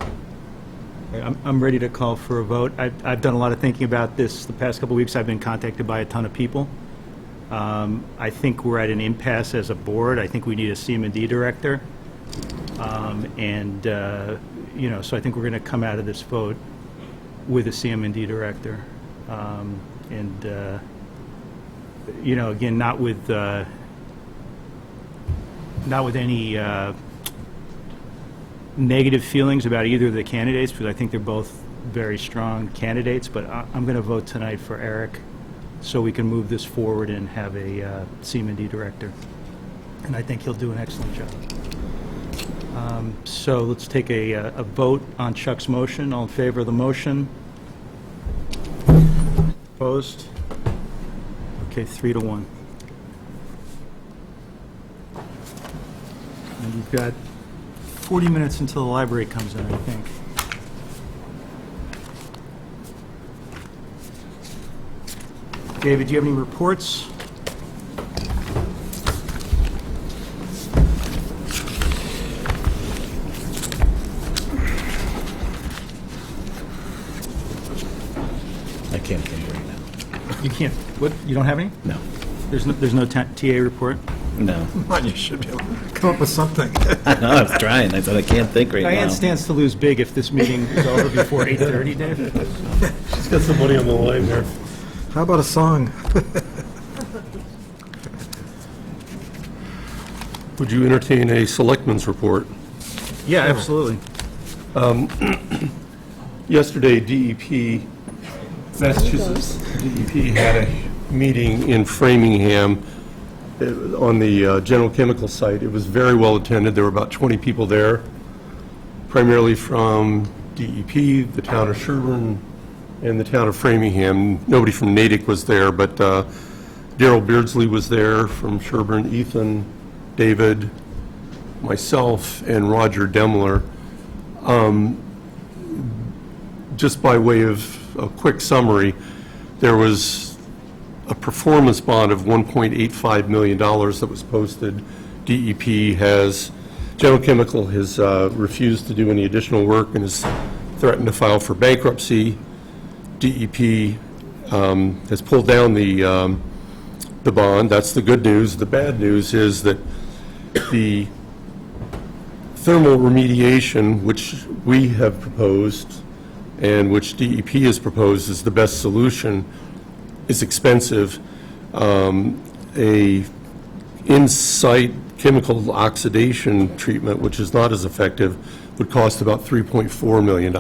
I'm ready to call for a vote. I've done a lot of thinking about this the past couple of weeks. I've been contacted by a ton of people. I think we're at an impasse as a board. I think we need a CM&D director. So I think we're going to come out of this vote with a CM&D director. Again, not with any negative feelings about either of the candidates, because I think they're both very strong candidates, but I'm going to vote tonight for Eric so we can move this forward and have a CM&D director. And I think he'll do an excellent job. So let's take a vote on Chuck's motion. All in favor of the motion? Opposed? Okay, 3-1. And we've got 40 minutes until the library comes in, I think. David, do you have any reports? I can't think right now. You can't, what, you don't have any? No. There's no TA report? No. Come on, you should be able to come up with something. No, I was trying. I said I can't think right Diane now. stands to lose big if this meeting is over before 8:30, Dave. She's got some money on the line there. How about a song? Would you entertain a selectman's report? Yeah, absolutely. Yesterday, Massachusetts DEP had a meeting in Framingham on the General Chemical site. It was very well attended. There were about 20 people there, primarily from DEP, the town of Sherborn, and the town of Framingham. Nobody from Natick was there, but Daryl Beardsley was there from Sherborn, Ethan, David, myself, and Roger Demler. Just by way of a quick summary, there was a performance bond of $1.85 million that was posted. General Chemical has refused to do any additional work and has threatened to file for bankruptcy. DEP has pulled down the bond. That's the good news. The bad news is that the thermal remediation, which we have proposed and which DEP has proposed is the best solution, is expensive. A in-site chemical oxidation treatment, which is not as effective, would cost about $3.4 million.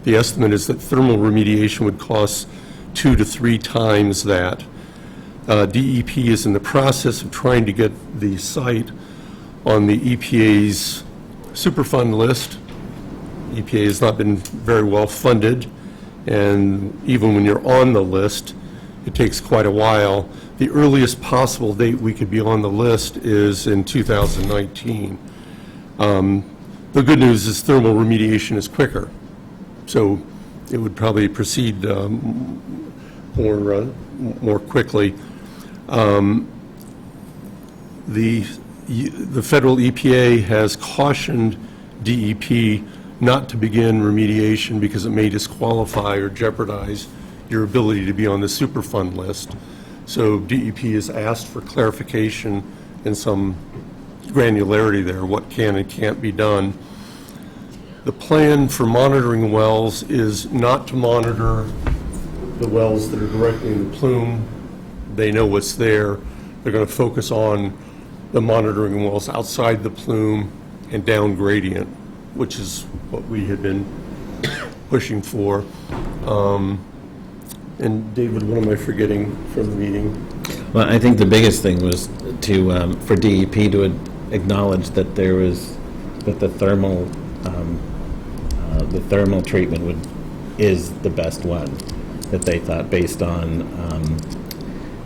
The estimate is that thermal remediation would cost 2 to 3 times that. DEP is in the process of trying to get the site on the EPA's Superfund list. EPA has not been very well funded, and even when you're on the list, it takes quite a while. The earliest possible date we could be on the list is in 2019. The good news is thermal remediation is quicker, so it would probably proceed more quickly. The federal EPA has cautioned DEP not to begin remediation because it may disqualify or jeopardize your ability to be on the Superfund list. So DEP has asked for clarification and some granularity there, what can and can't be done. The plan for monitoring wells is not to monitor the wells that are directly in the plume. They know what's there. They're going to focus on the monitoring wells outside the plume and down gradient, which is what we had been pushing for. And David, what am I forgetting from the meeting? Well, I think the biggest thing was for DEP to acknowledge that the thermal treatment is the best one, that they thought based on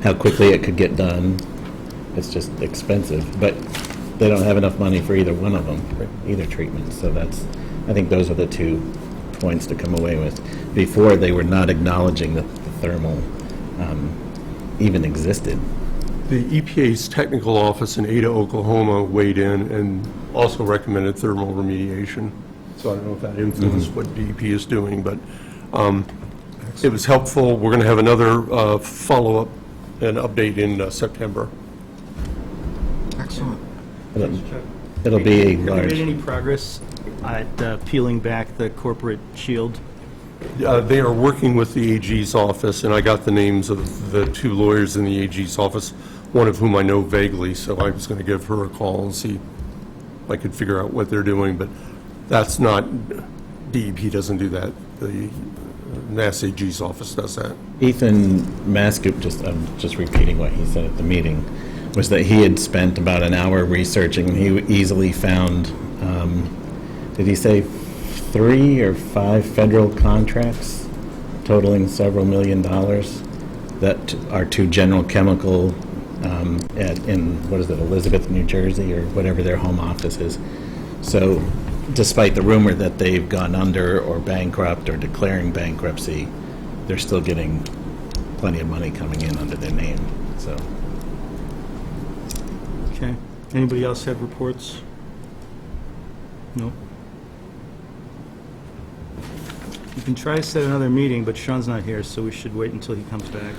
how quickly it could get done. It's just expensive, but they don't have enough money for either one of them, either treatment. So I think those are the 2 points to come away with. Before, they were not acknowledging that the thermal even existed. The EPA's technical office in Ada, Oklahoma weighed in and also recommended thermal remediation. So I don't know if that influenced what DEP is doing, but it was helpful. We're going to have another follow-up and update in September. Excellent. It'll be a Have you large. made any progress at peeling back the corporate shield? They are working with the AG's office, and I got the names of the two lawyers in the AG's office, one of whom I know vaguely, so I was going to give her a call and see if I could figure out what they're doing, but that's not, DEP doesn't do that. The Mass AG's office does that. Ethan Mascoop, I'm just repeating what he said at the meeting, was that he had spent about an hour researching. He easily found, did he say 3 or 5 federal contracts totaling several $1 million that are to General Chemical in, what is it, Elizabeth, New Jersey, or whatever their home office is. So despite the rumor that they've gone under or bankrupt or declaring bankruptcy, they're still getting plenty of money coming in under their name, so. Okay. Anybody else have reports? No? You can try to set another meeting, but Sean's not here, so we should wait until he comes back.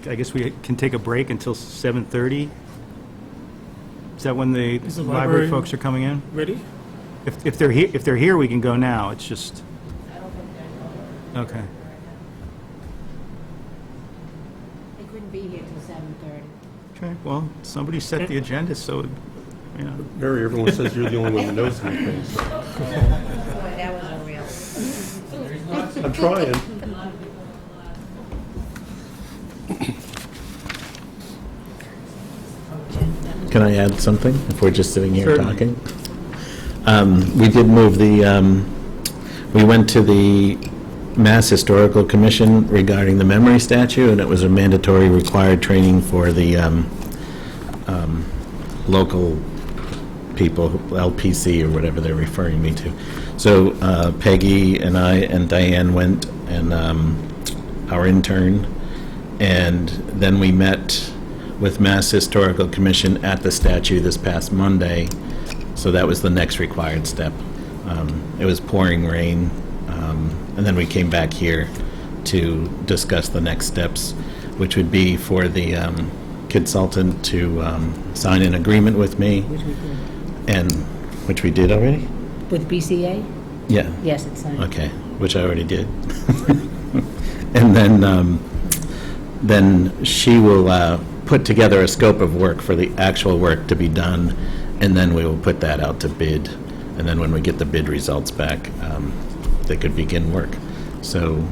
I guess we can take a break until 7:30? Is that when the Is the library library folks are coming in? Ready? If they're here, we can go now. It's just... Okay. They couldn't be here till 7:30. Okay, well, somebody set the agenda, so, you know. Mary, everyone says you're the only one that knows these things. Boy, that was a real... I'm trying. Can I add something, if we're just sitting here Certainly. talking? We did move we went to the Mass Historical Commission regarding the memory statue, and it was a mandatory required training for the local people, LPC or whatever they're referring me to. So Peggy and I and Diane went, and our intern, and then we met with Mass Historical Commission at the statue this past Monday, so that was the next required step. It was pouring rain, and then we came back here to discuss the next steps, which would be for the consultant to sign an agreement with me, Which we did. and, which we did already? With BCA? Yeah. Yes, it's signed. Okay, which I already did. And then she will put together a scope of work for the actual work to be done, and then we will put that out to bid. And then when we get the bid results back, they could begin work. So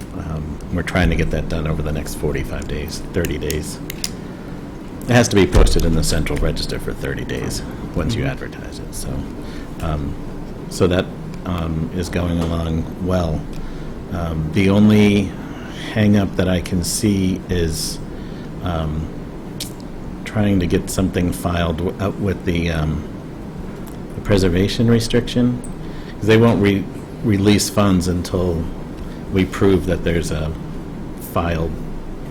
we're trying to get that done over the next 45 days, 30 days. It has to be posted in the Central Register for 30 days once you advertise it. So that is going along well. The only hang-up that I can see is trying to get something filed with the preservation restriction. 'Cause they won't release funds until we prove that there's a filed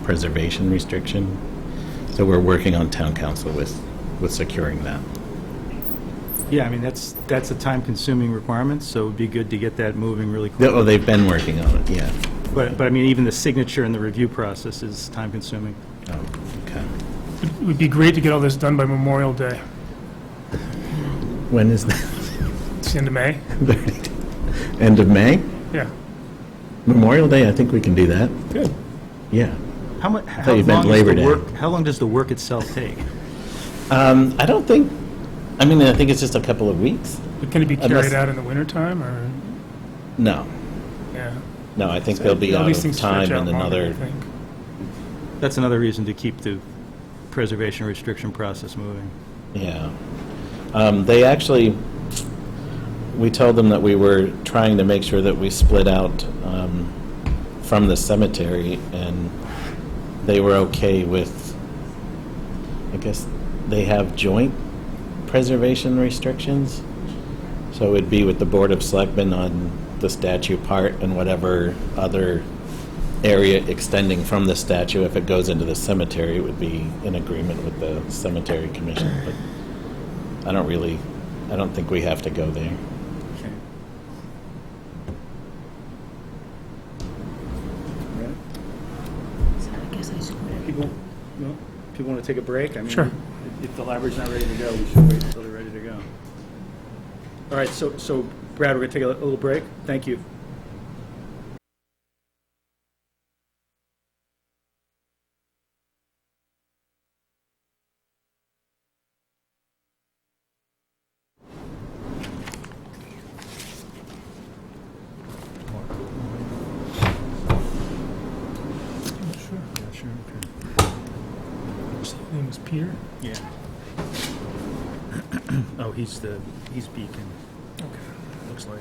preservation restriction. So we're working on town council with securing that. Yeah, I mean, that's a time-consuming requirement, so it would be good to get that moving really quickly. Oh, they've been working on it, yeah. But I mean, even the signature and the review process is time-consuming. Oh, okay. It would be great to get all this done by Memorial Day. When is that? It's the end of May. End of May? Yeah. Memorial Day, I think we can do that. Good. Yeah. How you meant long Labor is the Day. work, how long does the work itself take? I don't think, I mean, I think it's just a couple of weeks. But can it be Unless- carried out in the wintertime, or, No, yeah? no, I think they'll be All out these of things stretch time out in longer, I another, think. That's another reason to keep the preservation restriction process moving. yeah. They actually, we told them that we were trying to make sure that we split out from the cemetery, and they were okay with, I guess, they have joint preservation restrictions. So it'd be with the Board of Selectmen on the statue part and whatever other area extending from the statue. If it goes into the cemetery, it would be in agreement with the cemetery commission. But I don't think we have to go there. Okay. people want to take a break? I mean, Sure. if the library's not ready to go, we should wait until they're ready to go. All right, so Brad, we're going to take a little break. Thank you. His name is Peter? Yeah. Oh, he's Beacon, Okay. looks like.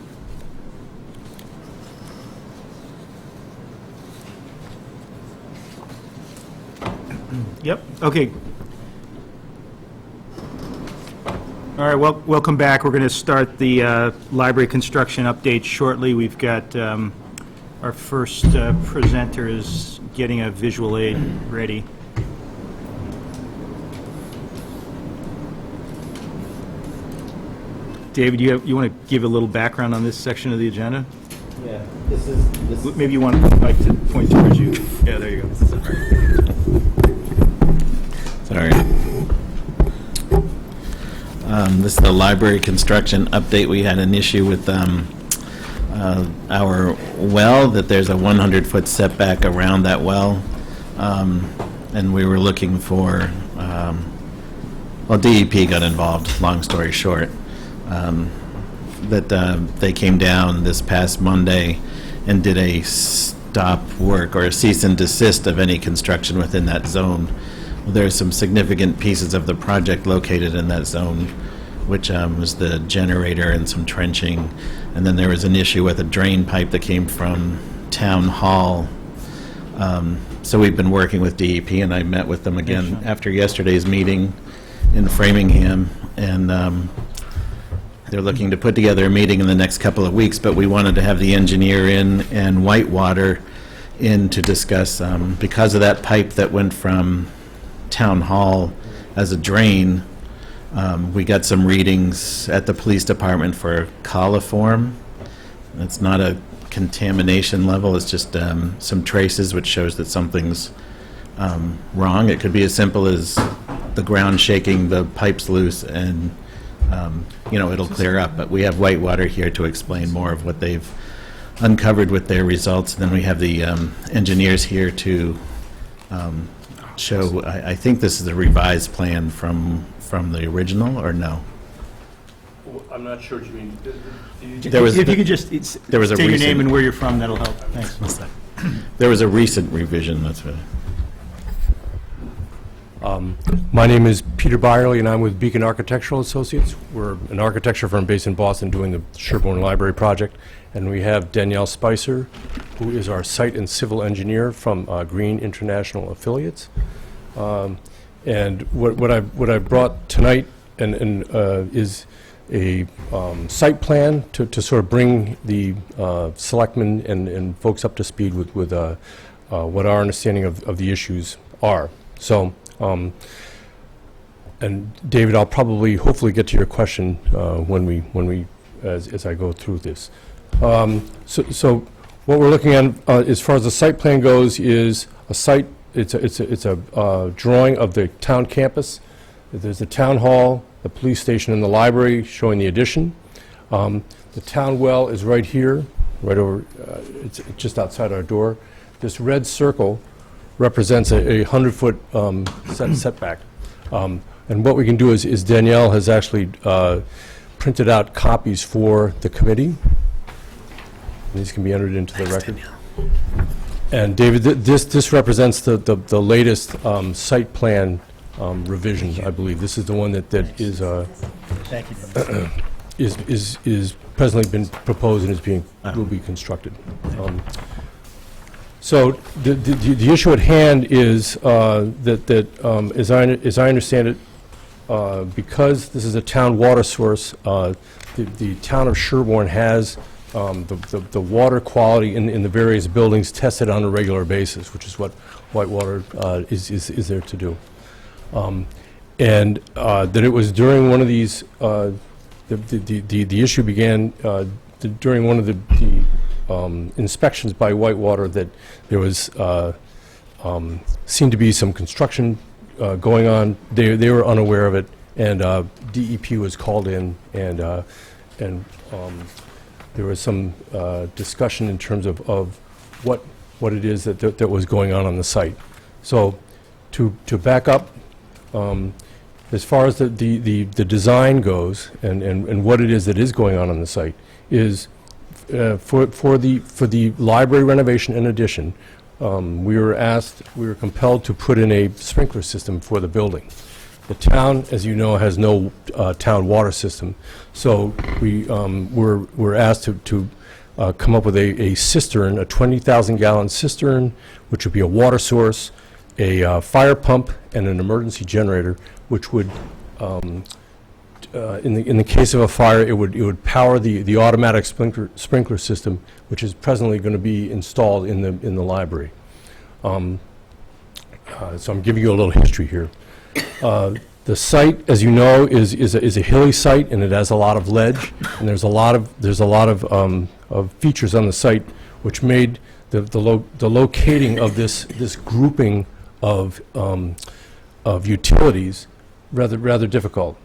Yep, okay. All right, well, welcome back. We're going to start the library construction update shortly. We've got our first presenter is getting a visual aid ready. David, you want to give a little background on this section of the agenda? Yeah, this is. Maybe you want Mike to point towards you. Yeah, there you go. Sorry. This is the library construction update. We had an issue with our well, that there's a 100-foot setback around that well. And we were looking for, well, DEP got involved, long story short. That they came down this past Monday and did a stop work or a cease and desist of any construction within that zone. There's some significant pieces of the project located in that zone, which was the generator and some trenching. And then there was an issue with a drain pipe that came from Town Hall. So we've been working with DEP, and I met with them again after yesterday's meeting in Framingham, and they're looking to put together a meeting in the next couple of weeks, but we wanted to have the engineer in and Whitewater in to discuss, because of that pipe that went from Town Hall as a drain, we got some readings at the police department for coliform. It's not a contamination level, it's just some traces, which shows that something's wrong. It could be as simple as the ground shaking, the pipes loose, and it'll clear up. But we have Whitewater here to explain more of what they've uncovered with their results. And then we have the engineers here to show, I think this is a revised plan from the original, or no? I'm not sure what you mean. There was If you the- could just there was a state your recent- name and where you're from, that'll help. Thanks. There was a recent revision, that's what. My name is Peter Byerly, and I'm with Beacon Architectural Associates. We're an architecture firm based in Boston doing the Sherborn Library project. And we have Danielle Spicer, who is our site and civil engineer from Green International Affiliates. And what I brought tonight is a site plan to sort of bring the selectmen and folks up to speed with what our understanding of the issues are. So, and David, I'll probably, hopefully get to your question as I go through this. So what we're looking at as far as the site plan goes is a site. It's a drawing of the town campus. There's the town hall, the police station, and the library showing the addition. The town well is right here, right over. It's just outside our door. This red circle represents a 100-foot setback. And what we can do is Danielle has actually printed out copies for the committee. These can be entered into the record. And David, this represents the latest site plan revision, I believe. This is the one that is Thank you. is presently been proposed and will be constructed. So the issue at hand is that as I understand it, because this is a town water source, the town of Sherborn has the water quality in the various buildings tested on a regular basis, which is what Whitewater is there to do. And that it was during one of these, the issue began during one of the inspections by Whitewater, that there was seemed to be some construction going on, they were unaware of it, and DEP was called in, and there was some discussion in terms of what it is that was going on the site. So to back up, as far as the design goes and what it is that is going on the site is for the library renovation and addition, we were compelled to put in a sprinkler system for the building. The town, as you know, has no town water system, so we were asked to come up with a cistern, a 20,000-gallon cistern, which would be a water source, a fire pump, and an emergency generator, which would, in the case of a fire, it would power the automatic sprinkler system, which is presently going to be installed in the library. So I'm giving you a little history here. The site, as you know, is a hilly site, and it has a lot of ledge, and there's a lot of features on the site which made the locating of this grouping of utilities rather difficult.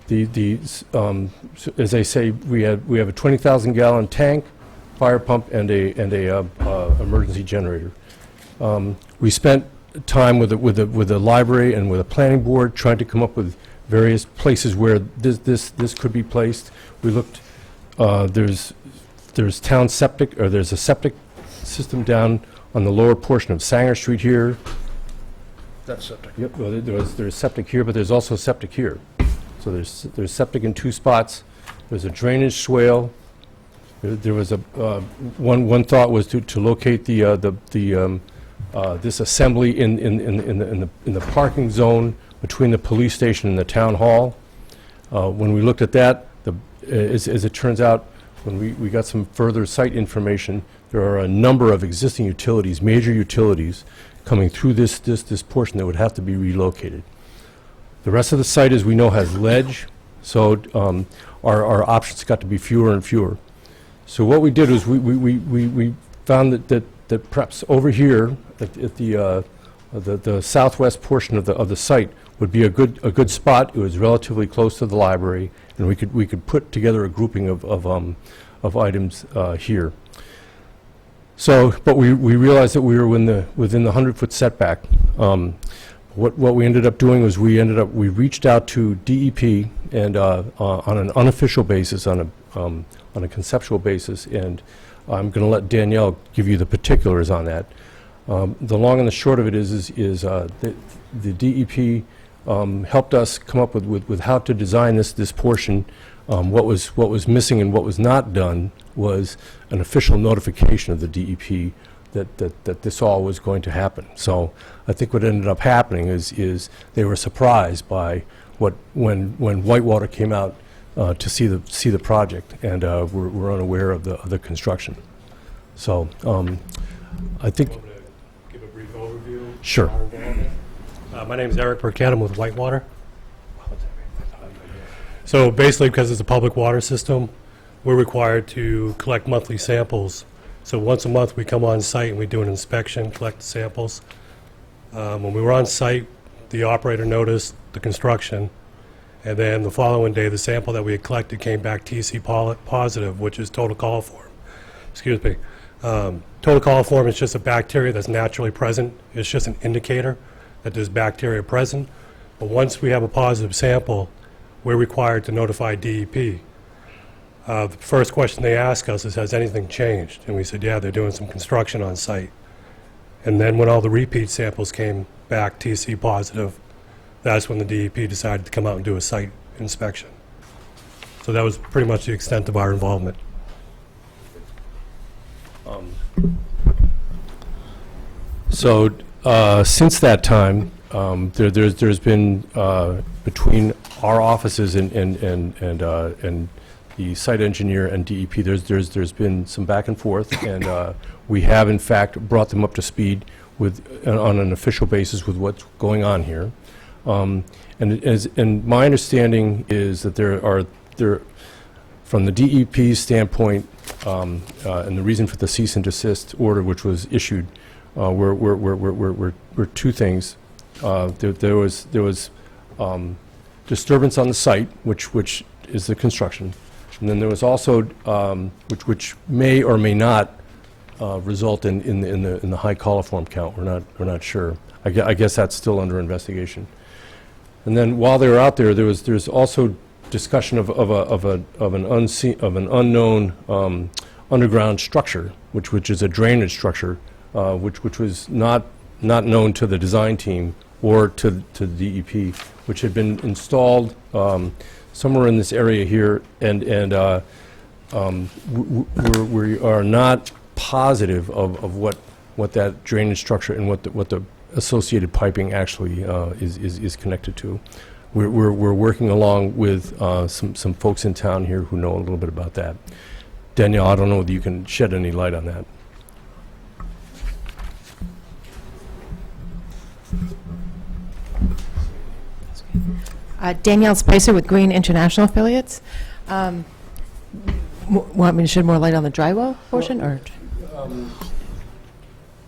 As I say, we have a 20,000-gallon tank, fire pump, and a emergency generator. We spent time with the library and with the planning board trying to come up with various places where this could be placed. We looked. There's town septic, or there's a septic system down on the lower portion of Sanger Street here. That's septic. Yep. Well, there's septic here, but there's also septic here. So there's septic in two spots. There's a drainage swale. There was one thought was to locate this assembly in the parking zone between the police station and the town hall. When we looked at that, as it turns out, when we got some further site information, there are a number of existing utilities, major utilities, coming through this portion that would have to be relocated. The rest of the site, as we know, has ledge, so our options got to be fewer and fewer. So what we did was we found that perhaps over here at the southwest portion of the site would be a good spot. It was relatively close to the library, and we could put together a grouping of items here. So, but we realized that we were within the 100-foot setback. What we ended up doing was we reached out to DEP and on an unofficial basis, on a conceptual basis, and I'm going to let Danielle give you the particulars on that. The long and the short of it is the DEP helped us come up with how to design this portion. What was missing and what was not done was an official notification of the DEP that this all was going to happen. So I think what ended up happening is they were surprised by when Whitewater came out to see the project, and were unaware of the construction. So I think. Give a brief overview. Sure. My name is Eric Burkett. I'm with Whitewater. So basically, because it's a public water system, we're required to collect monthly samples. So once a month, we come on site and we do an inspection, collect the samples. When we were on site, the operator noticed the construction, and then the following day, the sample that we had collected came back TC positive, which is total coliform. Excuse me. Total coliform is just a bacteria that's naturally present. It's just an indicator that there's bacteria present. But once we have a positive sample, we're required to notify DEP. The first question they ask us is, has anything changed? And we said, yeah, they're doing some construction on site. And then when all the repeat samples came back TC positive, that's when the DEP decided to come out and do a site inspection. So that was pretty much the extent of our involvement. So since that time, there's been between our offices and the site engineer and DEP, there's been some back and forth, and we have in fact brought them up to speed on an official basis with what's going on here. And my understanding is that there from the DEP's standpoint, and the reason for the cease and desist order which was issued were two things. there was disturbance on the site, which is the construction, and then there was also, which may or may not result in the high coliform count. We're not sure. I guess that's still under investigation. And then while they were out there, there's also discussion of an unknown underground structure, which is a drainage structure, which was not known to the design team or to DEP, which had been installed somewhere in this area here, and we are not positive of what that drainage structure and what the associated piping actually is connected to. We're working along with some folks in town here who know a little bit about that. Danielle, I don't know whether you can shed any light on that. Danielle Spicer with Green International Affiliates. Want me to shed more light on the drywall portion, or?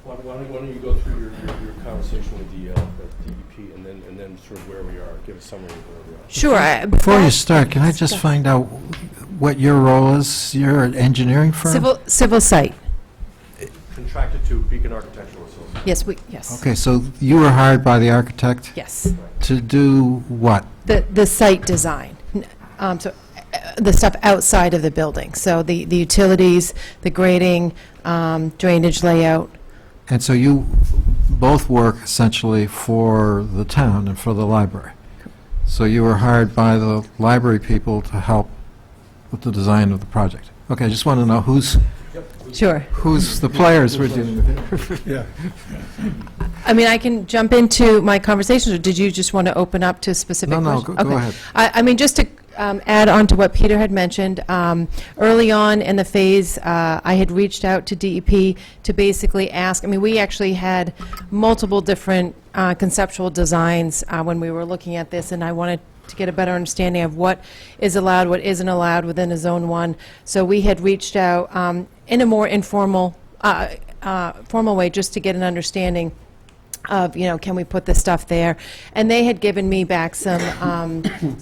Why don't you go through your conversation with the DEP and then sort of where we are, give a summary of where we are. Sure. Before you start, can I just find out what your role is? You're an engineering firm? Civil site. Contracted to Beacon Architectural Associates. Yes. Okay, so you were hired by the architect Yes. to do what? The site design. The stuff outside of the building. So the utilities, the grading, drainage layout. And so you both work essentially for the town and for the library. So you were hired by the library people to help with the design of the project. Okay, I just want to know who's the players we're dealing with. Yeah. I mean, I can jump into my conversations, or did you just want to open up to specific No, questions? go ahead. I mean, just to add on to what Peter had mentioned, early on in the phase, I had reached out to DEP to basically ask, I mean, we actually had multiple different conceptual designs when we were looking at this, and I wanted to get a better understanding of what is allowed, what isn't allowed within a Zone 1. So we had reached out in a more informal, formal way, just to get an understanding of, can we put this stuff there? And they had given me back some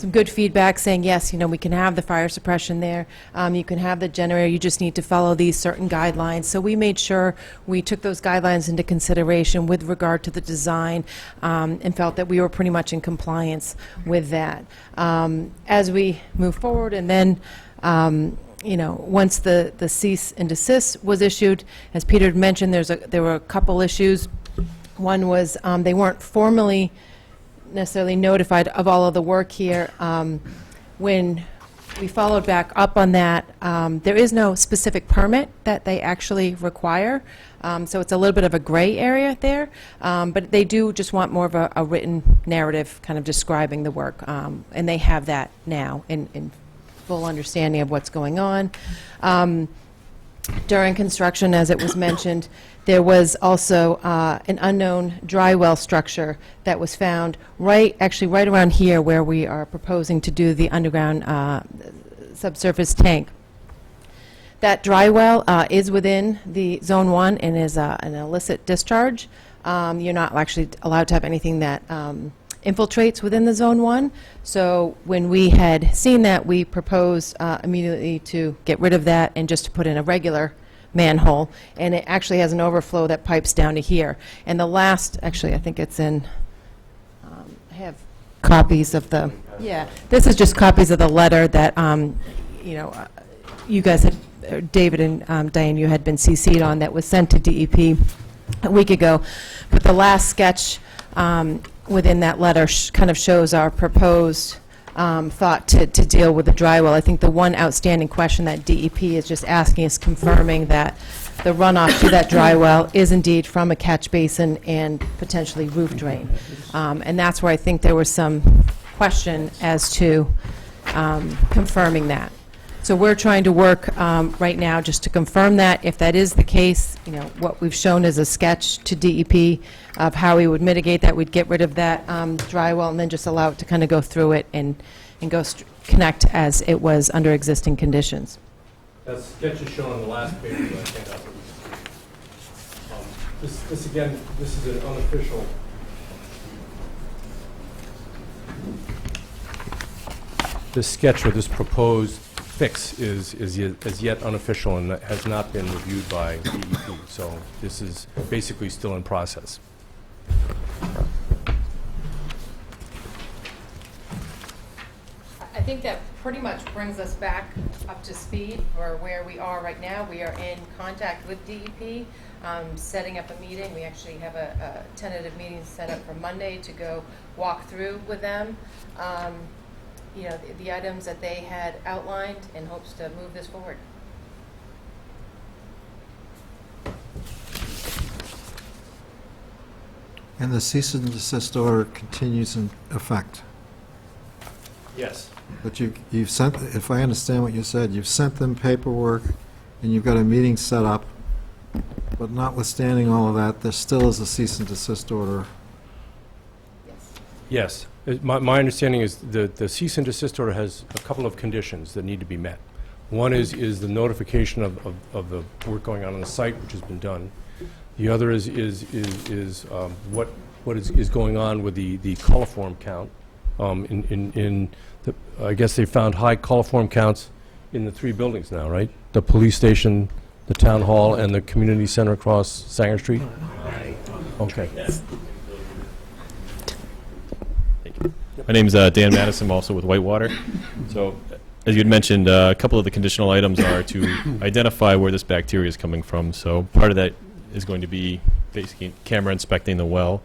good feedback saying, yes, we can have the fire suppression there. You can have the generator. You just need to follow these certain guidelines. So we made sure we took those guidelines into consideration with regard to the design and felt that we were pretty much in compliance with that. As we move forward, and then once the cease and desist was issued, as Peter had mentioned, there were a couple issues. One was they weren't formally necessarily notified of all of the work here. When we followed back up on that, there is no specific permit that they actually require, so it's a little bit of a gray area there, but they do just want more of a written narrative kind of describing the work, and they have that now in full understanding of what's going on. During construction, as it was mentioned, there was also an unknown dry well structure that was found actually right around here where we are proposing to do the underground subsurface tank. That dry well is within the Zone 1 and is an illicit discharge. You're not actually allowed to have anything that infiltrates within the Zone 1. So when we had seen that, we proposed immediately to get rid of that and just to put in a regular manhole, and it actually has an overflow that pipes down to here. And the last, actually, I think it's in, I have copies of the, this is just copies of the letter that, you guys had, David and Diane, you had been CC'd on, that was sent to DEP a week ago. But the last sketch within that letter kind of shows our proposed thought to deal with the dry well. I think the one outstanding question that DEP is just asking is confirming that the runoff to that dry well is indeed from a catch basin and potentially roof drain. And that's where I think there was some question as to confirming that. So we're trying to work right now just to confirm that. If that is the case, what we've shown is a sketch to DEP of how we would mitigate that. We'd get rid of that dry well and then just allow it to kind of go through it and go connect as it was under existing conditions. That sketch is shown on the last page of that handout. This again, this is an unofficial this sketch or this proposed fix is yet unofficial and has not been reviewed by DEP. So this is basically still in process. I think that pretty much brings us back up to speed for where we are right now. We are in contact with DEP, setting up a meeting. We actually have a tentative meeting set up for Monday to go walk through with them, you know, the items that they had outlined in hopes to move this forward. And the cease and desist order continues in effect. Yes. But you've sent, if I understand what you said, you've sent them paperwork, and you've got a meeting set up, but notwithstanding all of that, there still is a cease and desist order. Yes. My understanding is the cease and desist order has a couple of conditions that need to be met. One is the notification of the work going on the site, which has been done. The other is what is going on with the coliform count. I guess they found high coliform counts in the 3 buildings now, right? The police station, the town hall, and the community center across Sanger Street? Okay. My name's Dan Madison, I'm also with Whitewater. So, as you had mentioned, a couple of the conditional items are to identify where this bacteria is coming from. So part of that is going to be basically camera inspecting the well,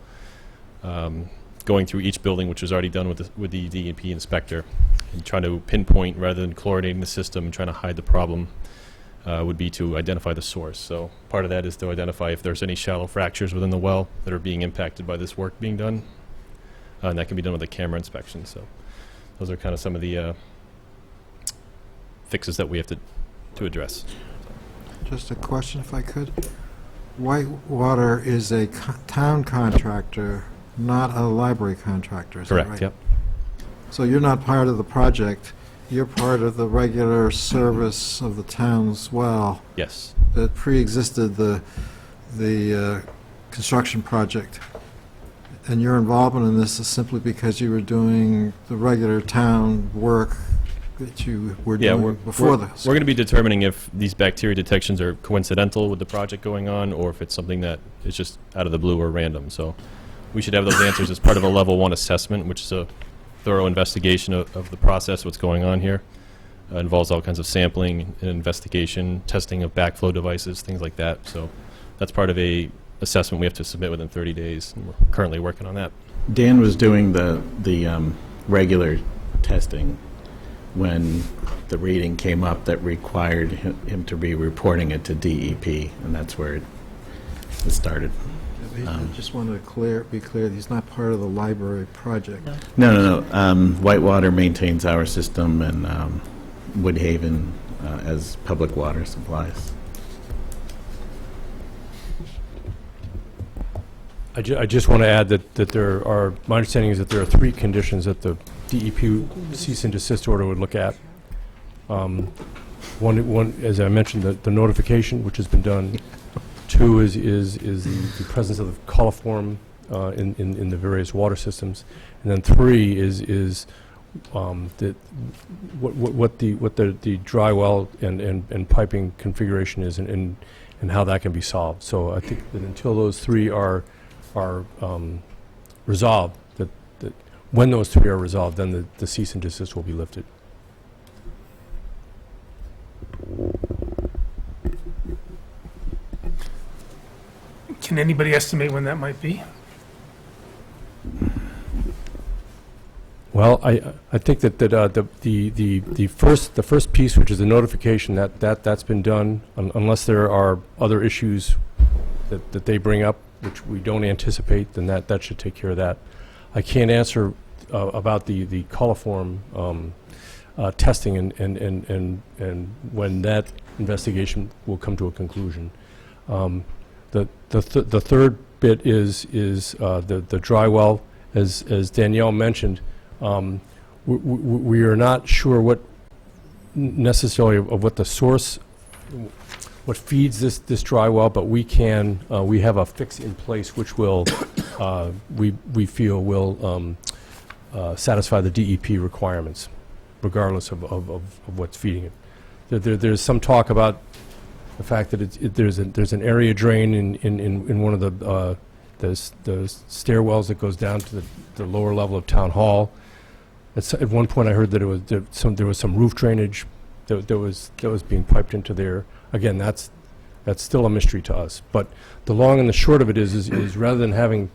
going through each building, which was already done with the DEP inspector, and trying to pinpoint rather than chlorinating the system and trying to hide the problem would be to identify the source. So part of that is to identify if there's any shallow fractures within the well that are being impacted by this work being done. And that can be done with a camera inspection. So those are kind of some of the fixes that we have to address. Just a question, if I could. Whitewater is a town contractor, not a library contractor, is that Correct, right? yep. So you're not part of the project, you're part of the regular service of the town's well Yes. that pre-existed the construction project. And your involvement in this is simply because you were doing the regular town work that you were doing before this. We're going to be determining if these bacteria detections are coincidental with the project going on, or if it's something that is just out of the blue or random. So we should have those answers as part of a level 1 assessment, which is a thorough investigation of the process, what's going on here. Involves all kinds of sampling and investigation, testing of backflow devices, things like that. So that's part of a assessment we have to submit within 30 days, and we're currently working on that. Dan was doing the regular testing when the reading came up that required him to be reporting it to DEP, and that's where it started. I just wanted to be clear, he's not part of the library project. No. Whitewater maintains our system, and Woodhaven as public water supplies. I just want to add that there are, my understanding is that there are 3 conditions that the DEP cease and desist order would look at. One, as I mentioned, the notification, which has been done. 2 is the presence of the coliform in the various water systems. And then 3 is what the dry well and piping configuration is and how that can be solved. So I think that until those 3 are resolved, that when those 3 are resolved, then the cease and desist will be lifted. Can anybody estimate when that might be? Well, I think that the first piece, which is the notification, that's been done, unless there are other issues that they bring up, which we don't anticipate, then that should take care of that. I can't answer about the coliform testing and when that investigation will come to a conclusion. The third bit is the dry well, as Danielle mentioned. We are not sure what necessarily of what the source, what feeds this dry well, but we have a fix in place which will we feel will satisfy the DEP requirements. regardless of what's feeding it. There's some talk about the fact that there's an area drain in one of the stairwells that goes down to the lower level of Town Hall. At one point, I heard that there was some roof drainage that was being piped into there. Again, that's still a mystery to us. But the long and the short of it is rather than having,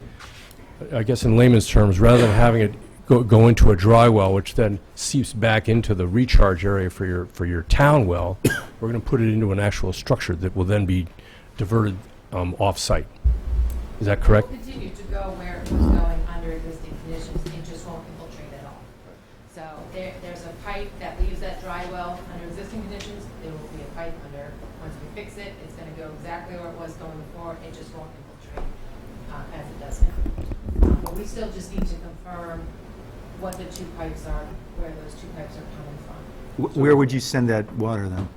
I guess in layman's terms, rather than having it go into a dry well, which then seeps back into the recharge area for your town well, we're going to put it into an actual structure that will then be diverted off-site. Is that correct? It will continue to go where it was going under existing conditions. It just won't infiltrate at all. So there's a pipe that leaves that dry well under existing conditions. There will be a pipe under, once we fix it, it's going to go exactly where it was going before. It just won't infiltrate as it does now. But we still just need to confirm what the two pipes are, where those two pipes are coming from. Where would you send that water, then?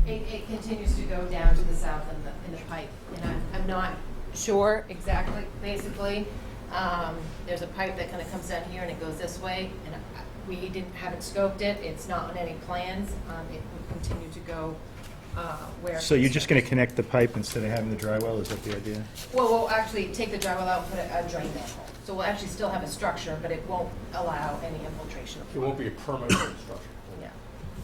It continues to go down to the south in the pipe, and I'm not sure exactly. Basically, there's a pipe that kind of comes down here and it goes this way, and we haven't scoped it. It's not on any plans. It would continue to go where. So you're just going to connect the pipe instead of having the dry well? Is that the idea? Well, we'll actually take the dry well out and put a drain manhole. So we'll actually still have a structure, but it won't allow any infiltration. It won't be a permanent structure. Yeah.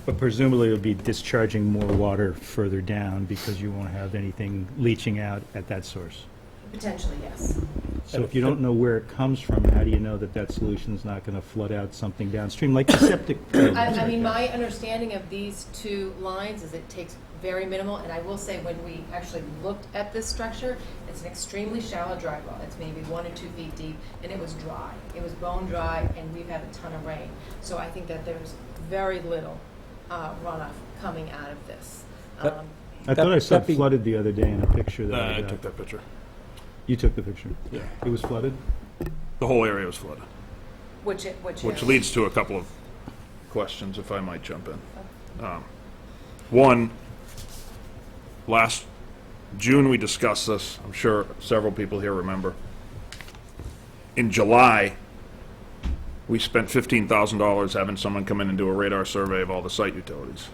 But presumably it'll be discharging more water further down because you won't have anything leaching out at that source. Potentially, yes. So if you don't know where it comes from, how do you know that that solution's not going to flood out something downstream, like the septic? I mean, my understanding of these two lines is it takes very minimal, and I will say when we actually looked at this structure, it's an extremely shallow dry well. It's maybe 1 or 2 feet deep, and it was dry. It was bone dry, and we've had a ton of rain. So I think that there's very little runoff coming out of this. I thought I saw it flooded the other day in a picture that I I got. took that picture. You took the picture? Yeah. It was flooded? The whole area was flooded, Which which leads to a couple of questions, if I might jump in. One, last June we discussed this. I'm sure several people here remember. In July, we spent $15,000 having someone come in and do a radar survey of all the site utilities.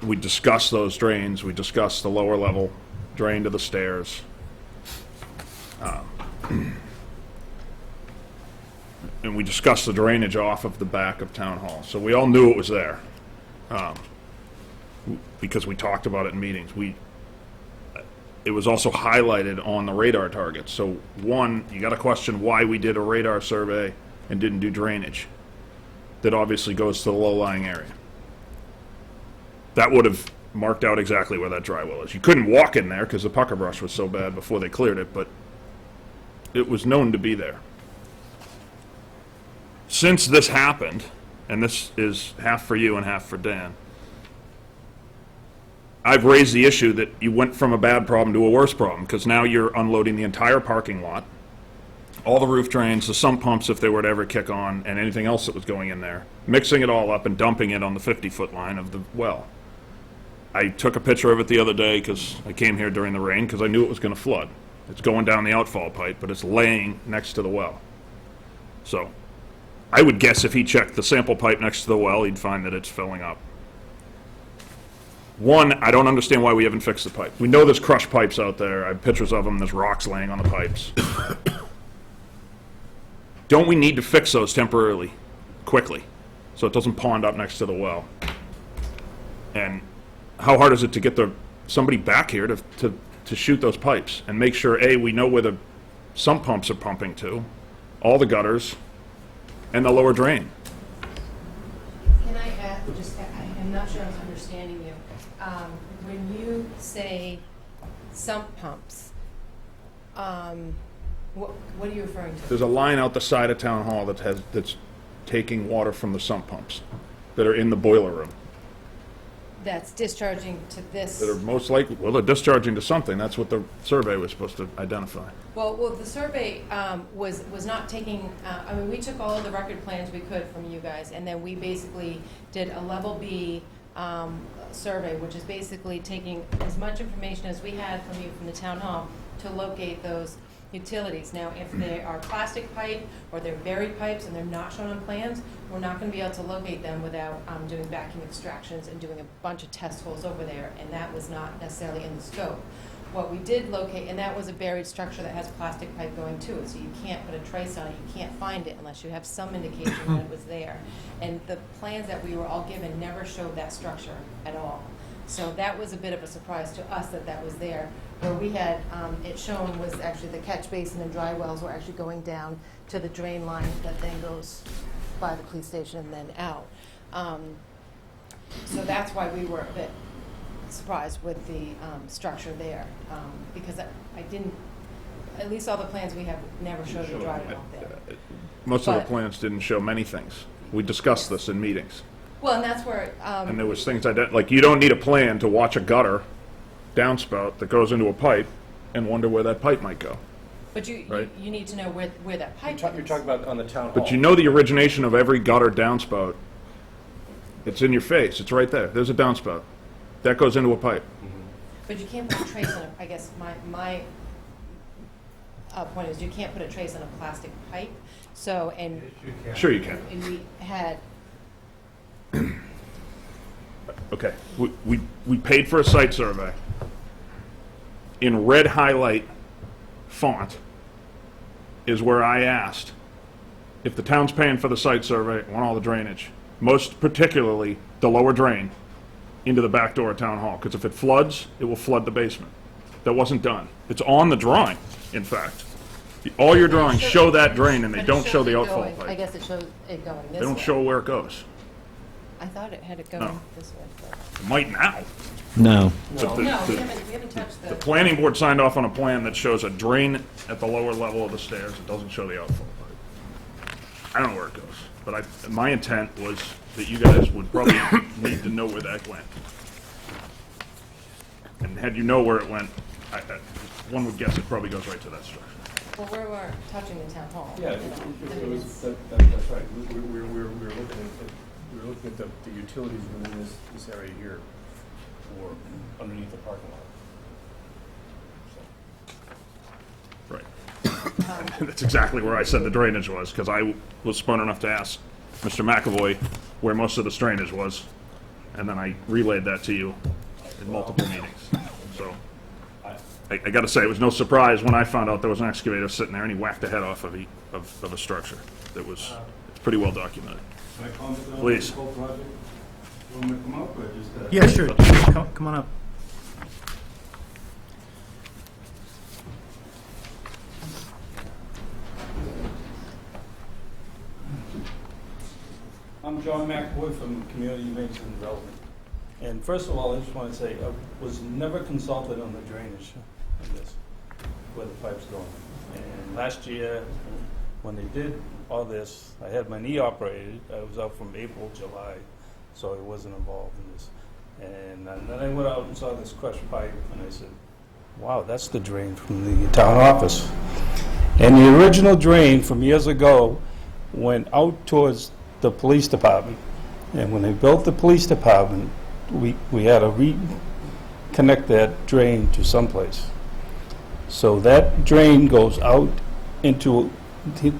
We discussed those drains. We discussed the lower level drain to the stairs. And we discussed the drainage off of the back of Town Hall. So we all knew it was there, because we talked about it in meetings. It was also highlighted on the radar targets. So one, you got to question why we did a radar survey and didn't do drainage. That obviously goes to the low-lying area. That would have marked out exactly where that dry well is. You couldn't walk in there because the pucker brush was so bad before they cleared it, but it was known to be there. Since this happened, and this is half for you and half for Dan, I've raised the issue that you went from a bad problem to a worse problem, because now you're unloading the entire parking lot, all the roof drains, the sump pumps if they were to ever kick on, and anything else that was going in there, mixing it all up and dumping it on the 50-foot line of the well. I took a picture of it the other day because I came here during the rain because I knew it was going to flood. It's going down the outfall pipe, but it's laying next to the well. So I would guess if he checked the sample pipe next to the well, he'd find that it's filling up. One, I don't understand why we haven't fixed the pipe. We know there's crushed pipes out there. I have pictures of them. There's rocks laying on the pipes. Don't we need to fix those temporarily, quickly, so it doesn't pond up next to the well? And how hard is it to get somebody back here to shoot those pipes and make sure, A, we know where the sump pumps are pumping to, all the gutters, and the lower drain? Can I add, I'm not sure I'm understanding you. When you say sump pumps, what are you referring to? There's a line out the side of Town Hall that's taking water from the sump pumps that are in the boiler room. That's discharging to this. That are most likely, well, they're discharging to something. That's what the survey was supposed to identify. Well, the survey was not taking, I mean, we took all of the record plans we could from you guys, and then we basically did a level B survey, which is basically taking as much information as we had from you from the town hall to locate those utilities. Now, if they are plastic pipe or they're buried pipes and they're not shown on plans, we're not going to be able to locate them without doing vacuum extractions and doing a bunch of test holes over there, and that was not necessarily in the scope. What we did locate, and that was a buried structure that has plastic pipe going to it, so you can't put a trace on it, you can't find it unless you have some indication that it was there. And the plans that we were all given never showed that structure at all. So that was a bit of a surprise to us that that was there. Where we had it shown was actually the catch basin and dry wells were actually going down to the drain line that then goes by the police station and then out. So that's why we were a bit surprised with the structure there, because I didn't, at least all the plans we have never showed the dry well there. Most of the But- plans didn't show many things. We discussed this in meetings. Well, and that's where, And there was things like, you don't need a plan to watch a gutter downspout that goes into a pipe and wonder where that pipe might go. but you Right. need to know where that pipe is. You're talking about on the town hall. But you know the origination of every gutter downspout. It's in your face. It's right there. There's a downspout. That goes into a pipe. But you can't put a trace on it. I guess my point is you can't put a trace on a plastic pipe. So, and Sure you can. we had, Okay. We paid for a site survey in red highlight font is where I asked if the town's paying for the site survey, I want all the drainage, most particularly the lower drain into the back door of Town Hall, because if it floods, it will flood the basement. That wasn't done. It's on the drawing, in fact. All your drawings show that drain, and they but it don't show shows the it outfall going- I pipe. guess it shows it going this way. They don't show where it goes. I thought it had it going No. this way. but- It might now. No. But No, we haven't touched the the, planning board signed off on a plan that shows a drain at the lower level of the stairs. It doesn't show the outfall pipe. I don't know where it goes, but my intent was that you guys would probably need to know where that went. And had you know where it went, one would guess it probably goes right to that structure. well, we weren't touching the town hall. Yeah, you know. I it mean, was, it's- that's right. We were looking at the utilities within this area here, or underneath the parking lot. Right. That's exactly where I said the drainage was, because I was smart enough to ask Mr. McAvoy where most of the drainage was, and then I relayed that to you in multiple meetings. So, I gotta say, it was no surprise when I found out there was an excavator sitting there and he whacked the head off of a structure that was, it's pretty well documented. Can I comment on Please. the whole project? You want me to come up or just? Yeah, sure. Come on up. I'm John McAvoy from Community Maintenance and Development. And first of all, I just want to say, I was never consulted on the drainage on this, where the pipe's going. And last year, when they did all this, I had my knee operated. I was out from April, July, so I wasn't involved in this. And then I went out and saw this crushed pipe, and I said, wow, that's the drain from the town office. And the original drain from years ago went out towards the police department. And when they built the police department, we had to reconnect that drain to someplace. So that drain goes out into,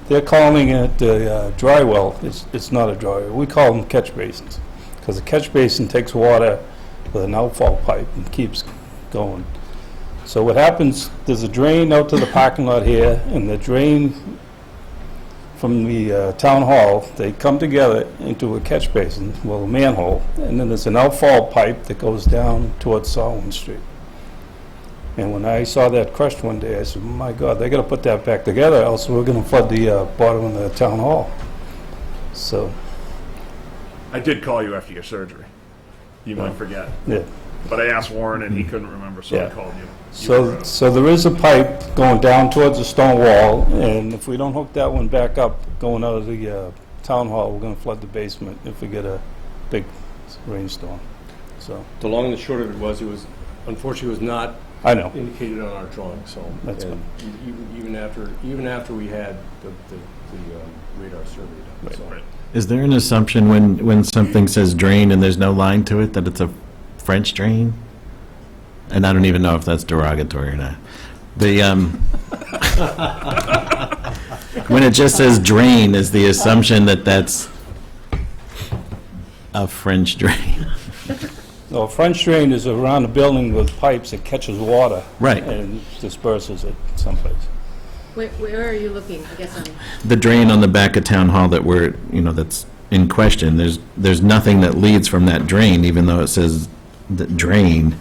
they're calling it a dry well. It's not a dry well. We call them catch basins, because the catch basin takes water with an outfall pipe and keeps going. So what happens, there's a drain out to the parking lot here, and the drain from the town hall, they come together into a catch basin, well, a manhole, and then there's an outfall pipe that goes down towards Solomon Street. And when I saw that crushed one day, I said, my God, they gotta put that back together, else we're gonna flood the bottom of the town hall. So, I did call you after your surgery. You might forget. yeah. But I asked Warren and he couldn't remember, so I Yeah. called you. So there is a pipe going down towards the stone wall, and if we don't hook that one back up, going out of the town hall, we're gonna flood the basement if we get a big rainstorm, so. The long and the short of it was, unfortunately, was not I know. indicated on our drawing, so. That's and even after we had the radar survey done, so. Right. Is there an assumption when something says drain and there's no line to it that it's a French drain? And I don't even know if that's derogatory or not. The When it just says drain, is the assumption that that's a French drain? No, a French drain is around the building with pipes that catches water. Right. And disperses it someplace. Where are you looking? I guess The drain on the back of Town Hall that that's in question, there's nothing that leads from that drain, even though it says the drain.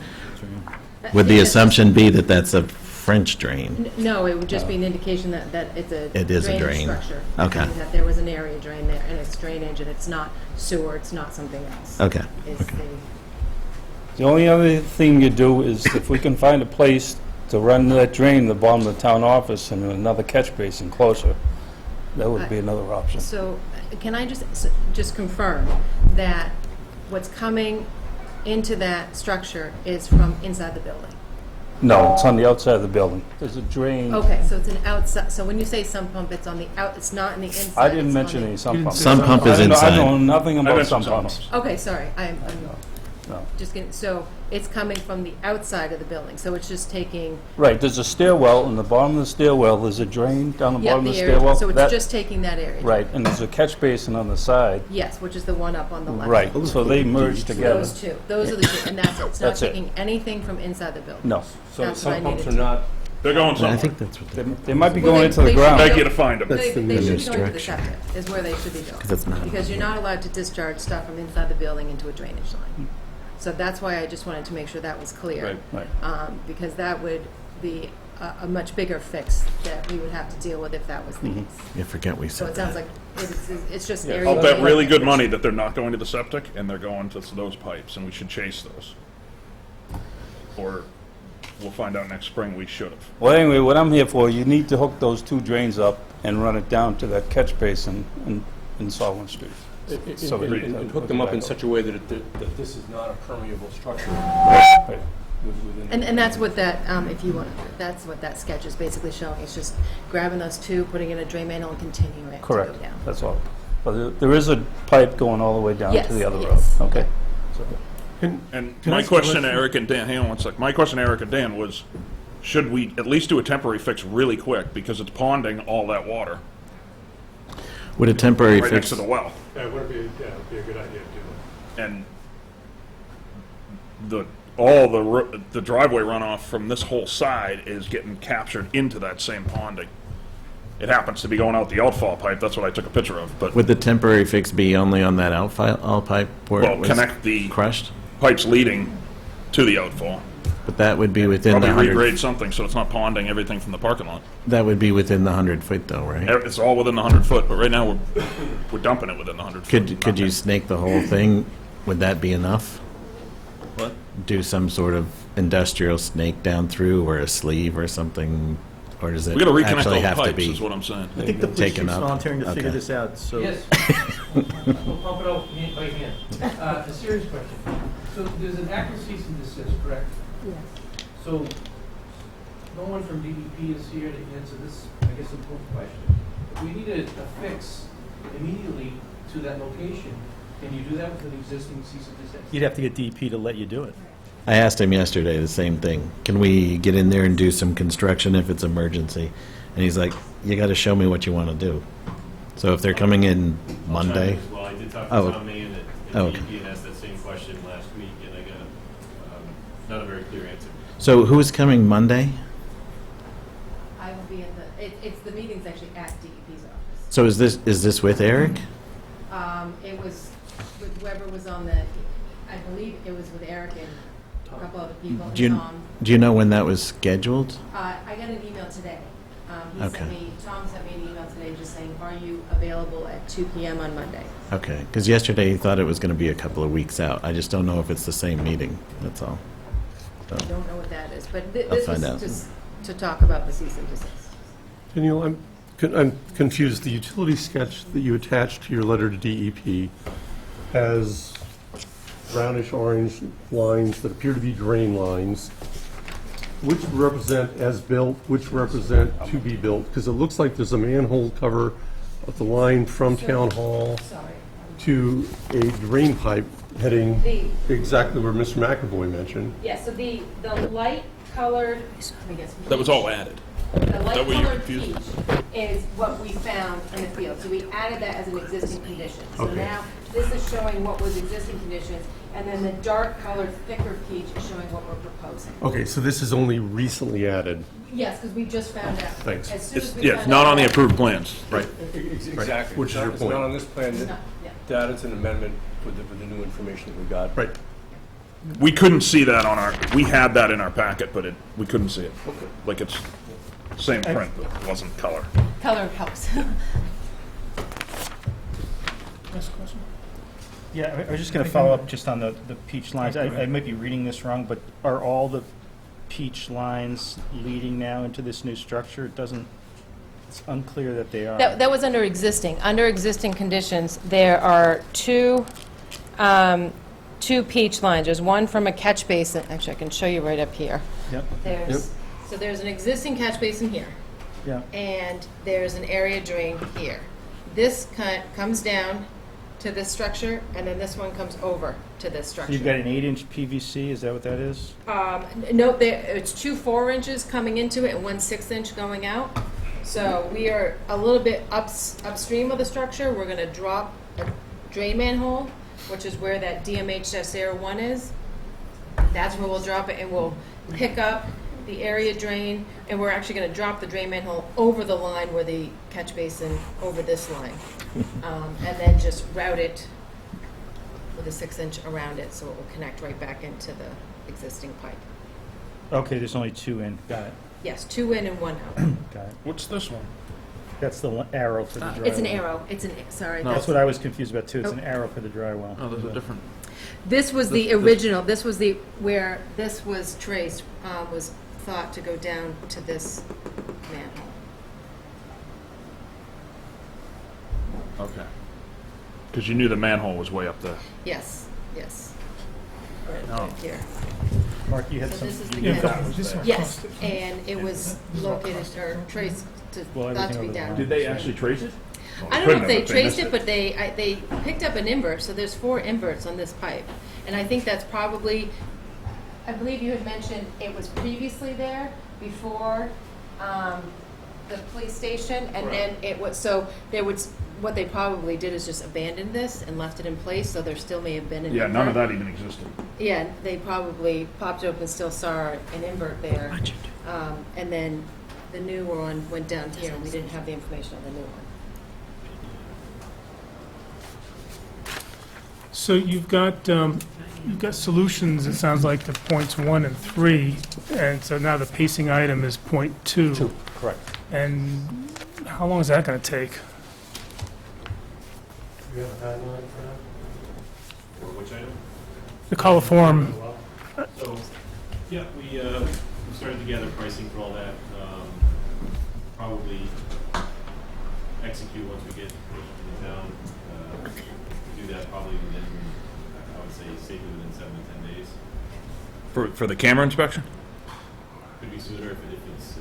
Would the assumption be that that's a French drain? No, it would just be an indication that it's a It is a drainage drain. structure. Okay. And that there was an area drain there, and it's drainage, and it's not sewer, it's not something else. Okay. It's The only other thing you do is if we can find a place to run that drain in the bottom of the town office and another catch basin closer, that would be another option. So, can I just confirm that what's coming into that structure is from inside the building? No, it's on the outside of the building. There's a drain. Okay, so it's an outside, so when you say sump pump, it's on the out, it's not in the inside? I didn't it's mention on any sump pumps. Sump pump is I inside. know nothing I about mentioned sump pumps. Okay, sorry, I'm No. just getting, so it's coming from the outside of the building, so it's just taking... Right, there's a stairwell, in the bottom of the stairwell, there's a drain down the Yeah, bottom of the area, stairwell. so it's That- just taking that area? Right, and there's a catch basin on the side. Yes, which is the one up on the left. Right, so they merge together. Those two, those are the two, and that's it. It's not That's it. taking anything from inside the building? No. So That's what I some pumps needed are to- not, They're going I somewhere. think that's what They might be Well, going they- into the they ground. Beg you to find them. They That's the should be going to the direction. septic, is where they should be going. 'Cause it's not- Because you're not allowed to discharge stuff from inside the building into a drainage line. So that's why I just wanted to make sure that was clear. Right. Because that would be a much bigger fix that we would have to deal with if that was the case. You forget we So said it sounds that. like it's just Yeah. areas. I'll bet of- really good money that they're not going to the septic and they're going to those pipes, and we should chase those. Or we'll find out next spring we should have. Well, anyway, what I'm here for, you need to hook those two drains up and run it down to that catch basin in Sullivan Street. So that it- and hook them up in such a way that this is not a permeable structure. Right. within- And that's what that, if you want, that's what that sketch is basically showing. It's just grabbing those two, putting in a drain manhole and continuing it to go Correct, down. that's all. But there is a pipe going all the way down Yes, to the other road. yes. Okay. And Can I my ask a question to question? Eric and Dan, hang on one sec. My question to Eric and Dan was, should we at least do a temporary fix really quick because it's ponding all that water Would a temporary right next fix, to the well? Yeah, it would be a good idea to do that. And the driveway runoff from this whole side is getting captured into that same ponding. It happens to be going out the outfall pipe, that's what I took a picture of, but would the temporary fix be only on that all pipe where Well, it was connect the- crushed? pipes leading to the outfall. But that would be within the Probably 100, regrade something so it's not ponding everything from the parking lot. that would be within the 100-foot though, right? It's all within the 100 foot, but right now we're dumping it within the 100 foot. Could you snake the whole thing? Would that be enough? What? Do some sort of industrial snake down through or a sleeve or something? Or does it We gotta reconnect actually all the have to pipes, be? is what I'm saying. I think the police Taken chief's up. volunteering to figure Okay. this out, so. Yes. We'll pump it out hand by hand. A serious question. So there's an active cease and desist, correct? Yes. So no one from DEP is here to answer this, I guess, important question. If we need a fix immediately to that location, can you do that with an existing cease and desist? You'd have to get DEP to let you do it. I asked him yesterday the same thing. Can we get in there and do some construction if it's emergency? And he's like, you got to show me what you want to do. So if they're coming in Monday, Well, I did talk Oh. to Tom Mahan at Oh, okay. DEP and asked that same question last week, and I got not a very clear answer. so who's coming Monday? I will be it's the meeting's actually at DEP's office. So is this with Eric? It was with whoever was on the, I believe it was with Eric and a couple other people, and Do you, Tom. do you know when that was scheduled? I got an email today. He Okay. sent me, Tom sent me an email today just saying, are you available at 2 PM on Monday? Okay, because yesterday he thought it was going to be a couple of weeks out. I just don't know if it's the same meeting, that's all. So, I don't know what that is, but I'll this find was out. just to talk about the cease and desist. Daniel, I'm confused. The utility sketch that you attached to your letter to DEP has brownish-orange lines that appear to be drain lines, which represent as-built, which represent to be built, because it looks like there's a manhole cover of the line from Town Hall Sorry. to a drain pipe heading The- exactly where Mr. McAvoy mentioned. Yeah, so the light colored, I guess. That was all added. The light that what you're colored confused? peach is what we found in the field, so we added that as an existing condition. So Okay. now, this is showing what was existing conditions, and then the dark colored thicker peach is showing what we're proposing. Okay, so this is only recently added. Yes, because we just found out. Thanks. As soon It's, as we yeah, it's found not out on the that- approved plans. Right. Exactly. Which is your It's point. not on this plan, It's not, yeah. that is an amendment with the new information that we got. Right. We couldn't see that on our, we had that in our packet, but we couldn't see it. Like it's same print, but it wasn't color. Color helps. Yeah, I was just going to follow up just on the peach lines. I might be reading this wrong, but are all the peach lines leading now into this new structure? It doesn't, it's unclear that they are. That was under existing. Under existing conditions, there are two peach lines. There's one from a catch basin. Actually, I can show you right up here. Yep, So there's an existing catch basin here, yeah. and there's an area drain here. This comes down to this structure, and then this one comes over to this So structure. you've got an 8-inch PVC, is that what that is? No, it's 2 4-inches coming into it and 1 6-inch going out. So we are a little bit upstream of the structure. We're going to drop a drain manhole, which is where that DMH-01 is. That's where we'll drop it, and we'll pick up the area drain, and we're actually going to drop the drain manhole over the line where the catch basin, over this line. And then just route it with a 6-inch around it, so it will connect right back into the existing pipe. Okay, there's only 2 in, got it, Yes, 2 in and 1 out. got it. What's this one? That's the arrow for the dry well. It's an arrow, sorry. That's what I was confused about too, it's an arrow for the dry well. Oh, there's a different. This was the original, this was where this was traced, was thought to go down to this manhole. Okay. Because you knew the manhole was way up there. Yes, yes. Oh. Right here. Mark, you had So some. this is you the had manhole. those there. Yes, and it was located or traced to, Well, thought to everything be over the down. line. Did they actually trace it? I don't know if they traced it, but they picked up an invert, so there's 4 inverts on this pipe. And I think that's probably, I believe you had mentioned it was previously there before the police station, and then it was, so there was, what they probably did is just abandoned this and left it in place, so there still may have been an Yeah, invert. none of that even existed. Yeah, they probably popped open, still saw an invert there. And then the new one went down here, and we didn't have the information on the new one. So you've got solutions, it sounds like, to points 1 and 3, and so now the pacing item is point 2. Correct. And how long is that going to take? Do you have a timeline for that? For which item? The coliform, So, yeah, we started to gather pricing for all that. Probably execute once we get the town. Do that probably within, I would say, safely within 7 to 10 days. For the camera inspection? Could be sooner if it's,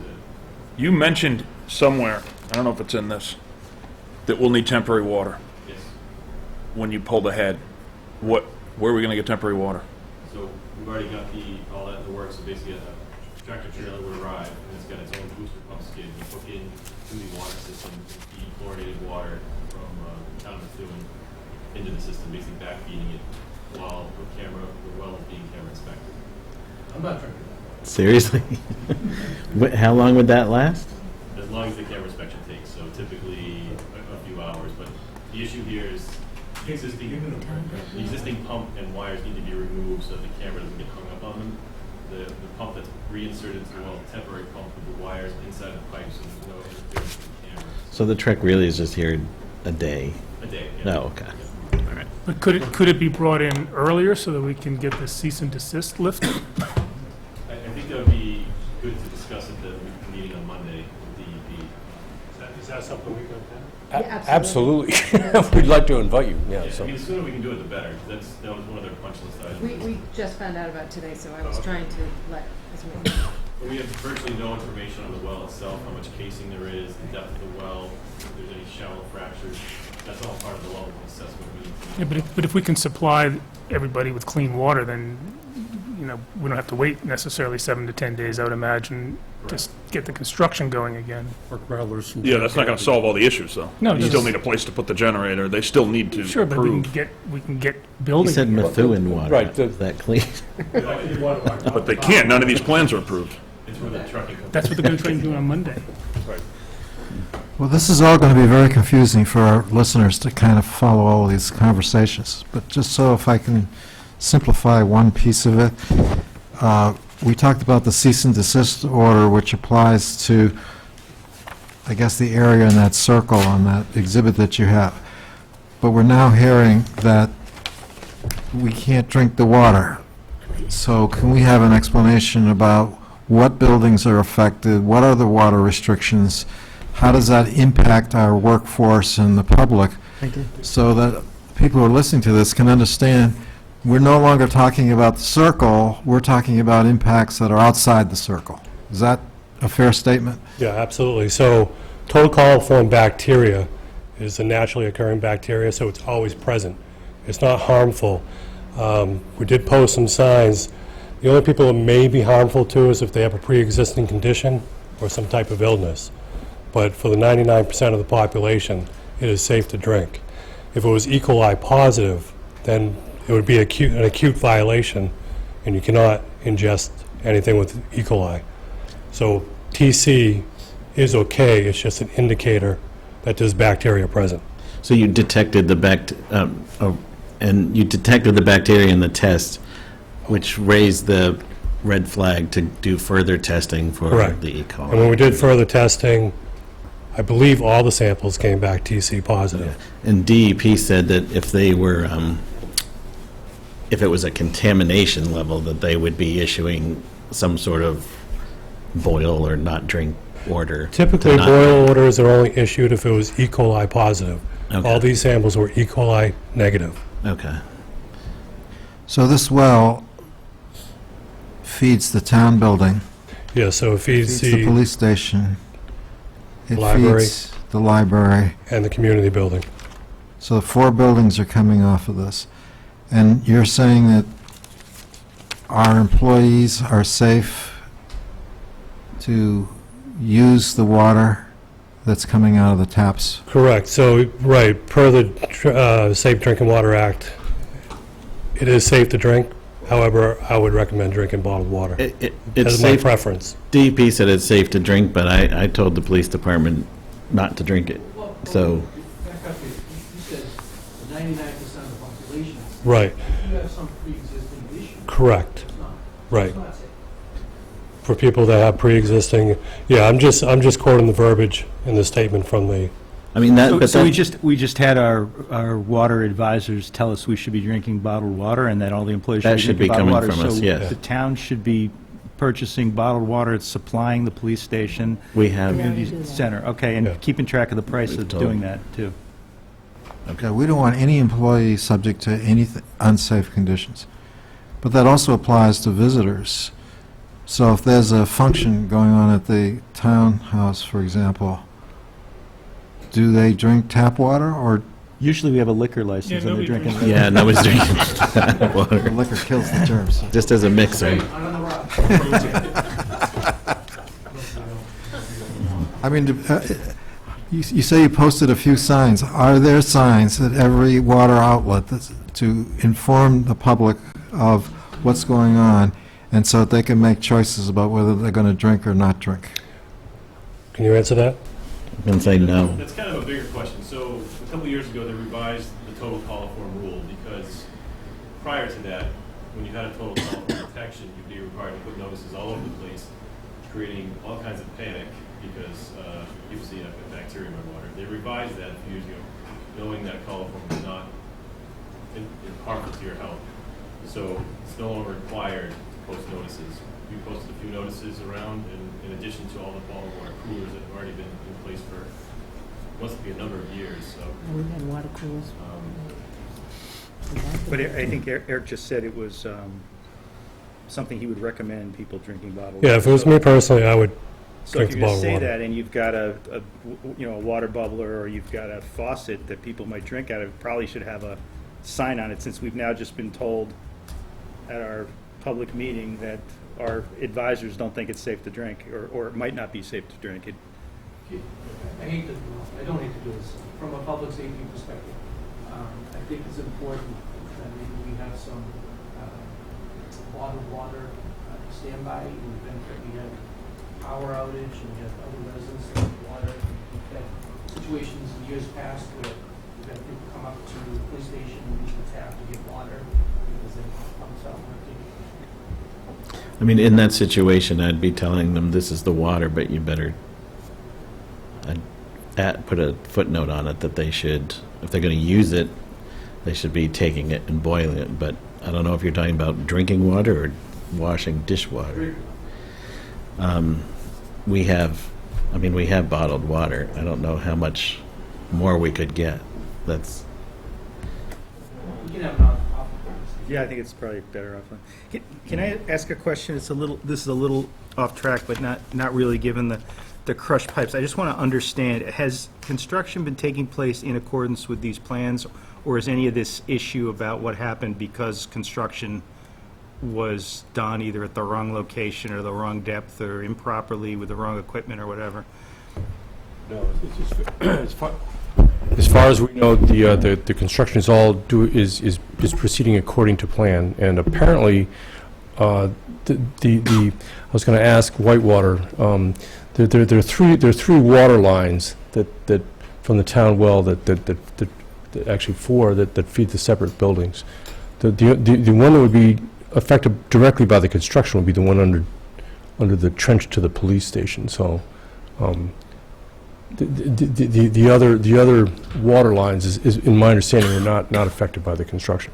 You mentioned somewhere, I don't know if it's in this, that we'll need temporary water yes. when you pull the head. Where are we going to get temporary water? So we've already got all that in the works. So basically, a tractor trailer would arrive, and it's got its own booster pump skid. We hook in to the water system, feed chlorinated water from the town of Methuen into the system, basically backfeeding it while the well is being camera inspected. I'm not drinking that. Seriously? How long would that last? As long as the camera inspection takes, so typically a few hours. But the issue here is the existing pump and wires need to be removed so that the camera doesn't get hung up on them. The pump that's reinserted into the well, temporary pump with the wires inside the pipe, so there's no interference with the camera. So the truck really is just here a day? A day. Yeah. No, okay. All right. but could it be brought in earlier so that we can get the cease and desist lifted? I think that would be good to discuss at the meeting on Monday with DEP. Is that something we can attend? Yeah, Absolutely. We'd like to invite you, yeah, Yeah, so. I mean, the sooner we can do it, the better. That was one of their punch list items. We just found out about today, so I was trying to let as many. But we have virtually no information on the well itself, how much casing there is, the depth of the well, if there's any shallow fractures. That's all part of the level of assessment we need to Yeah, but if we can supply everybody with clean water, then, we don't have to wait necessarily 7 to 10 days, I would imagine, just get the construction going again. Mark Rattlers from Yeah, that's not gonna solve all the issues, though. No, You just- still need a place to put the generator, they still need to Sure, but approve. we can get He building. said again. Methuen water. Right, the- Is that clean? But they can't, none of these plans are approved. It's where the trucking comes. That's what they're gonna try and do on Monday. Well, this is all going to be very confusing for our listeners to kind of follow all these conversations. But just so if I can simplify one piece of it, we talked about the cease and desist order, which applies to, I guess, the area in that circle on that exhibit that you have. But we're now hearing that we can't drink the water. So can we have an explanation about what buildings are affected, what are the water restrictions, how does that impact our workforce and the public, so that people who are listening to this can understand we're no longer talking about the circle, we're talking about impacts that are outside the circle. Is that a fair statement? Yeah, absolutely. So total coliform bacteria is a naturally occurring bacteria, so it's always present. It's not harmful. We did post some signs. The only people it may be harmful to is if they have a pre-existing condition or some type of illness. But for the 99% of the population, it is safe to drink. If it was E. coli positive, then it would be an acute violation, and you cannot ingest anything with E. coli. So TC is okay, it's just an indicator that there's bacteria present. So you detected and you detected the bacteria in the test, which raised the red flag to do further testing for Correct. the E. coli. And when we did further testing, I believe all the samples came back TC positive. And DEP said that if they were, if it was a contamination level, that they would be issuing some sort of boil or not drink order. Typically, to not- boil orders are only issued if it was E. coli positive. Okay. All these samples were E. coli negative. Okay. So this well feeds the town building, Yeah, so it feeds feeds the the, police station, it Library. feeds the library. and the community building. So 4 buildings are coming off of this. And you're saying that our employees are safe to use the water that's coming out of the taps? Correct. So, right, per the Safe Drinking Water Act, it is safe to drink. However, I would recommend drinking bottled water. It's As my safe, preference. DEP said it's safe to drink, but I told the police department not to drink it. So, Back up here, you said 99% of the population. Right, You have some pre-existing issue. correct, It's not. right. It's not safe. For people that have pre-existing, yeah, I'm just quoting the verbiage in the statement from the, I mean, that, So but so that, we just had our water advisors tell us we should be drinking bottled water and that all the employees That should should be be drinking bottled coming water. from us, yes. So the town should be purchasing bottled water, it's supplying the police station, we have, community center, okay, Yeah. and keeping track of the price We've of told doing them. that, too. Okay, we don't want any employee subject to any unsafe conditions. But that also applies to visitors. So if there's a function going on at the townhouse, for example, do they drink tap water, or Usually we have a liquor license and they're nobody drinking. drinks yeah, nobody's drinking water, liquor kills the germs? just as a mixer. Not on the rock. I mean, you say you posted a few signs. Are there signs at every water outlet to inform the public of what's going on, and so that they can make choices about whether they're going to drink or not drink? can you answer that? I'm going to say no. That's kind of a bigger question. So a couple of years ago, they revised the total coliform rule because prior to that, when you had a total coliform protection, you'd be required to put notices all over the place, creating all kinds of panic because people see bacteria in my water. They revised that a few years ago, knowing that coliform is not harmful to your health. So it's no longer required to post notices. We posted a few notices around, in addition to all the bottled water coolers that have already been in place for, must be a number of years, so. We had water coolers. But I think Eric just said it was something he would recommend people drinking bottled water. Yeah, if it was me personally, I would So if drink the you just bottled say water. that and you've got a water bubbler or you've got a faucet that people might drink out of, probably should have a sign on it, since we've now just been told at our public meeting that our advisors don't think it's safe to drink, or it might not be safe to drink. I don't hate to do this, from a public safety perspective. I think it's important that maybe we have some bottled water standby in the event that we have power outage and we have other residents that need water. We've had situations in years past where we've had people come up to the police station and use the tap to get water because they pumps out empty. I mean, in that situation, I'd be telling them, this is the water, but you better put a footnote on it that they should, if they're going to use it, they should be taking it and boiling it. But I don't know if you're talking about drinking water or washing dishwater. We have bottled water. I don't know how much more we could get. That's. We can have an off. Yeah, I think it's probably better offline. Can I ask a question? This is a little off track, but not really given the crushed pipes. I just want to understand, has construction been taking place in accordance with these plans, or is any of this issue about what happened because construction was done either at the wrong location or the wrong depth or improperly with the wrong equipment or whatever? No, as far as we know, the construction is proceeding according to plan, and apparently, I was going to ask Whitewater. There are three water lines that from the town well that actually four that feed the separate buildings. The one that would be affected directly by the construction would be the one under the trench to the police station. So. The other water lines is in my understanding are not affected by the construction.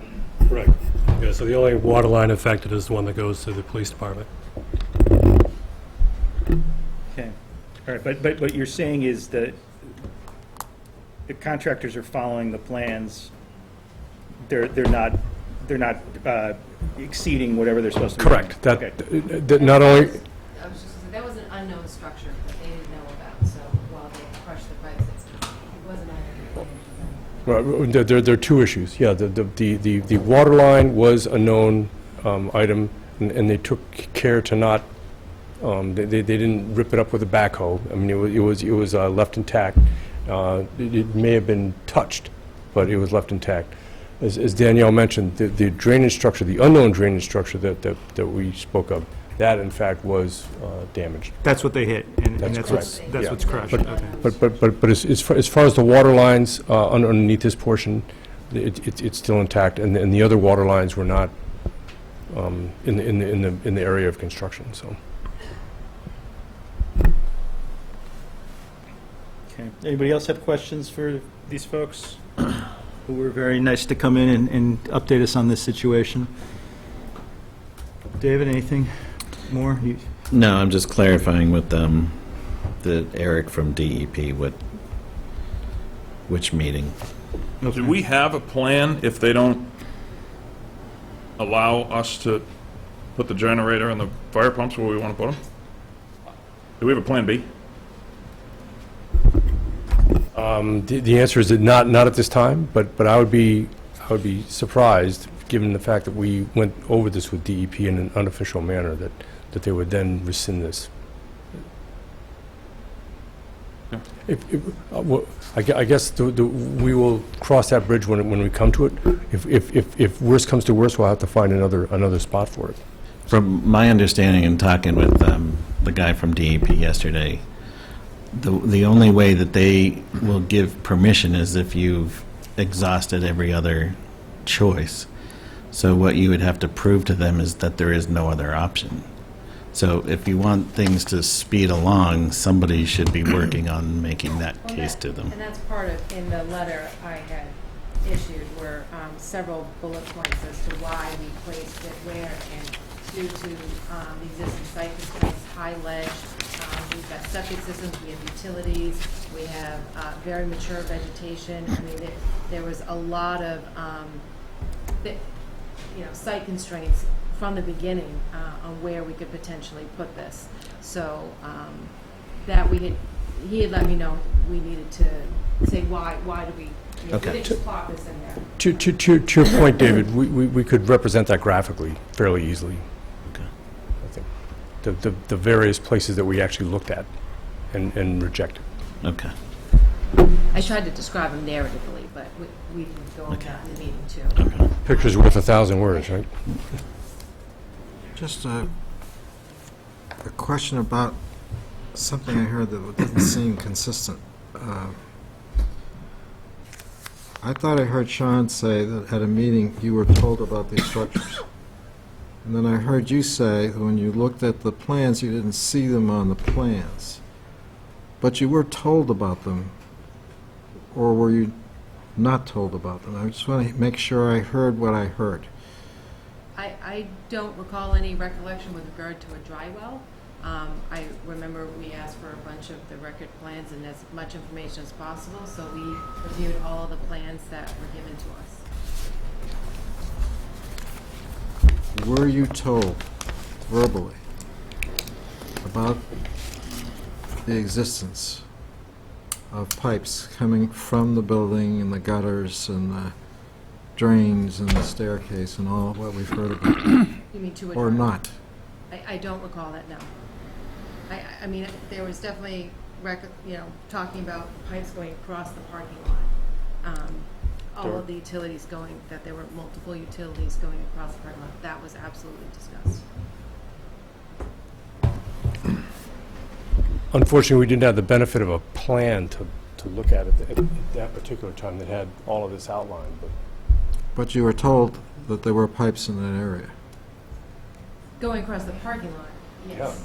Right. Yeah, so the only water line affected is the one that goes to the police department. Okay. All right, but what you're saying is that the contractors are following the plans. They're not exceeding whatever they're supposed to be. Correct. Okay. That not only. I was just going to say, that was an unknown structure that they didn't know about, so while they crushed the pipes, it wasn't on their plan. There are two issues. Yeah, the water line was a known item, and they took care to not. They didn't rip it up with a backhoe. I mean, it was left intact. It may have been touched, but it was left intact. As Danielle mentioned, the drainage structure, the unknown drainage structure that we spoke of, that in fact was damaged. That's what they hit, and that's correct. what's crushed. But as far as the water lines underneath this portion, it's still intact, and the other water lines were not in the area of construction. So. Okay. Anybody else have questions for these folks who were very nice to come in and update us on this situation? David, anything more? No, I'm just clarifying with the Eric from DEP which meeting. Okay. Do we have a plan if they don't allow us to put the generator and the fire pumps where we want to put them? Do we have a plan B? The answer is that not at this time, but I would be surprised, given the fact that we went over this with DEP in an unofficial manner, that they would then rescind this. Yeah. I guess we will cross that bridge when we come to it. If worse comes to worse, we'll have to find another spot for it. From my understanding and talking with the guy from DEP yesterday, the only way that they will give permission is if you've exhausted every other choice. So what you would have to prove to them is that there is no other option. So if you want things to speed along, somebody should be working on making that case to them. And that's part of, in the letter I had issued, were several bullet points as to why we placed it where, and due to the existing site constraints, high ledge, we've got septic systems, we have utilities, we have very mature vegetation. I mean, there was a lot of site constraints from the beginning on where we could potentially put this. So that he had let me know we needed to say why do we didn't just plop this in there. To your point, David, we could represent that graphically fairly easily. Okay. I think. the various places that we actually looked at and rejected. Okay. I tried to describe them narratively, but we can go over that in the meeting, too. Picture's worth 1,000 words, right? Just a question about something I heard that didn't seem consistent. I thought I heard Sean say that at a meeting you were told about these structures. And then I heard you say that when you looked at the plans, you didn't see them on the plans. But you were told about them, or were you not told about them? I just want to make sure I heard what I heard. I don't recall any recollection with regard to a dry well. I remember we asked for a bunch of the record plans and as much information as possible, so we reviewed all of the plans that were given to us. Were you told verbally about the existence of pipes coming from the building and the gutters and the drains and the staircase and all of what we've heard about? You mean to a Or dry well? not? I don't recall that, no. I mean, there was definitely, talking about pipes going across the parking lot. All of the utilities going, that there were multiple utilities going across the parking lot. That was absolutely discussed. Unfortunately, we didn't have the benefit of a plan to look at it at that particular time that had all of this outlined, but But you were told that there were pipes in that area. Going across the parking lot, yes.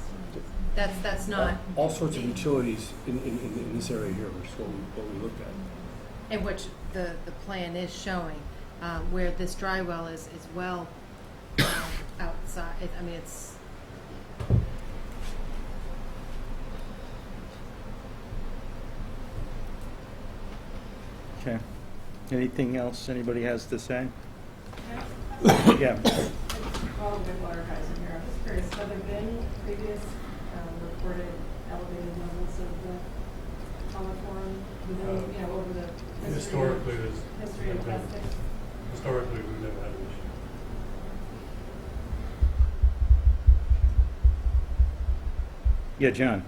That's not, all sorts of utilities in this area here, which is what we looked at. in which the plan is showing, where this dry well is well outside. I mean, it's, Okay. Anything else anybody has to say? Yeah. All the water guys in here. I was curious, have there been previous reported elevated levels of the coliform within, over the Historically, history of testing? Historically, we've never had an issue. Yeah, John.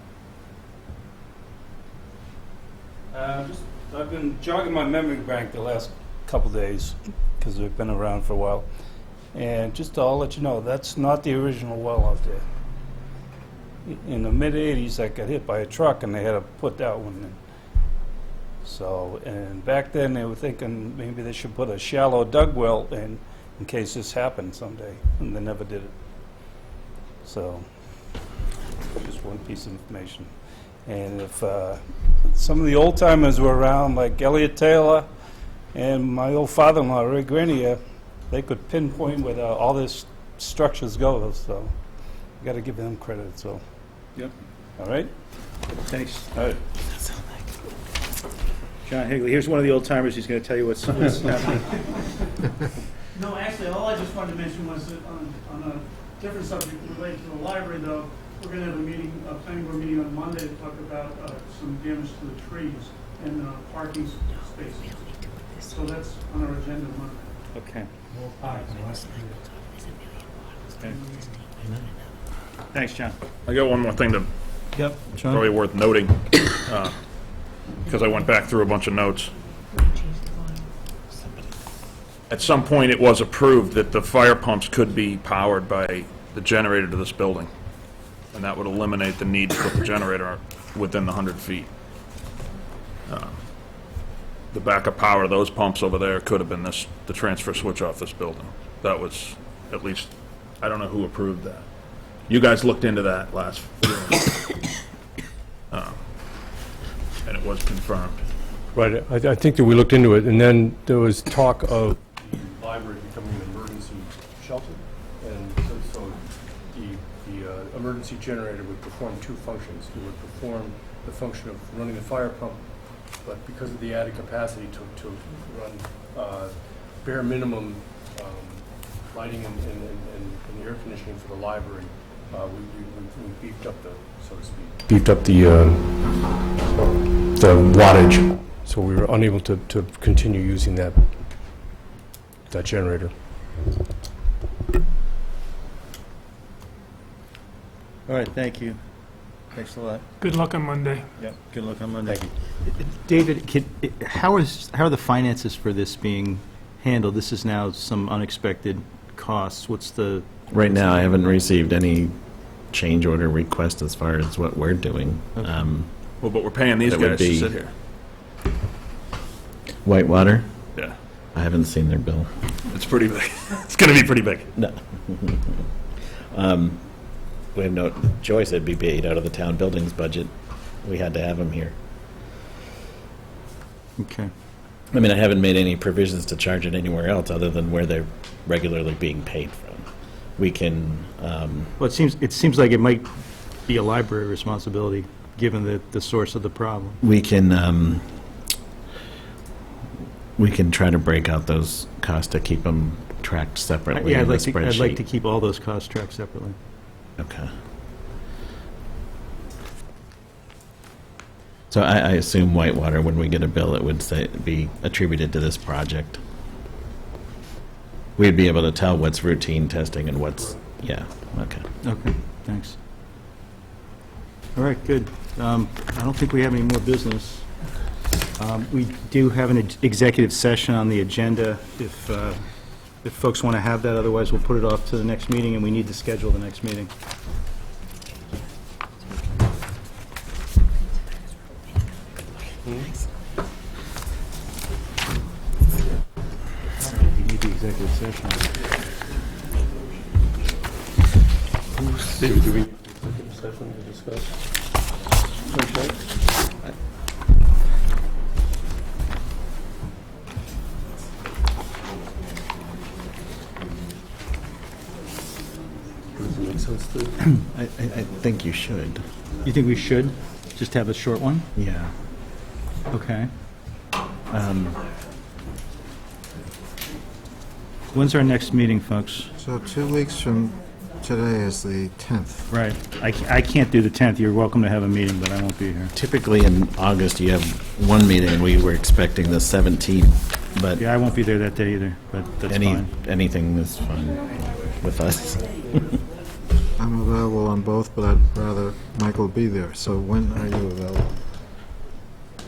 I've been jogging my memory bank the last couple days because they've been around for a while. And just to all let you know, that's not the original well out there. In the mid-'80s, I got hit by a truck and they had to put that one in. So, and back then they were thinking maybe they should put a shallow dug well in case this happened someday, and they never did it. So, just one piece of information. And if some of the old timers were around, like Elliot Taylor and my old father-in-law, Ray Grenier, they could pinpoint where all this structures go. So you got to give them credit. So, Yep. All right. Thanks. All right. John Higley, here's one of the old timers. He's going to tell you what's happening. No, actually, all I just wanted to mention was that on a different subject related to the library, though, we're going to have a planning board meeting on Monday to talk about some damage to the trees and parking spaces. So that's on our agenda Monday. Okay. Okay. Thanks, John. I got one more thing that Yep, John. probably worth noting, because I went back through a bunch of notes. At some point, it was approved that the fire pumps could be powered by the generator to this building, and that would eliminate the need to put the generator within the 100 feet. The backup power of those pumps over there could have been the transfer switch off this building. That was, at least, I don't know who approved that. You guys looked into that last year. And it was confirmed. Right, I think that we looked into it, and then there was talk of the library becoming an emergency shelter, and so the emergency generator would perform two functions. It would perform the function of running the fire pump, but because of the added capacity to run bare minimum lighting and air conditioning for the library, we beefed up the wattage, so we were unable to continue using that generator. All right, thank you. Thanks a lot. Good luck on Monday. Yep, good luck on Monday. David, how are the finances for this being handled? This is now some unexpected costs. What's the... Right now, I haven't received any change order request as far as what we're doing. Well, but we're paying these That would guys to be- sit here. Whitewater, Yeah. I haven't seen their bill. It's pretty big. It's going to be pretty big. No. We have no choice, it'd be paid out of the town buildings budget. We had to have them here. Okay. I mean, I haven't made any provisions to charge it anywhere else other than where they're regularly being paid from. We can, Well, it seems like it might be a library responsibility, given the source of the problem. we can try to break out those costs to keep them tracked separately Yeah, in the I'd like to spreadsheet. keep all those costs tracked separately. Okay. So I assume Whitewater, when we get a bill, it would be attributed to this project. We'd be able to tell what's routine testing and what's, yeah, okay. Okay, thanks. All right, good. I don't think we have any more business. We do have an executive session on the agenda if folks want to have that. Otherwise, we'll put it off to the next meeting, and we need to schedule the next meeting. We need the executive session. David, do we need executive session to discuss? Does it make sense to? I think you should. You think we should just have a short one? Yeah. Okay. When's our next meeting, folks? So 2 weeks from today is the 10th. Right. I can't do the 10th. You're welcome to have a meeting, but I won't be here. Typically in August, you have one meeting, and we were expecting the 17th, but Yeah, I won't be there that day either, but that's fine. anything is fine with us. I'm available on both, but I'd rather Michael be there. So when are you available?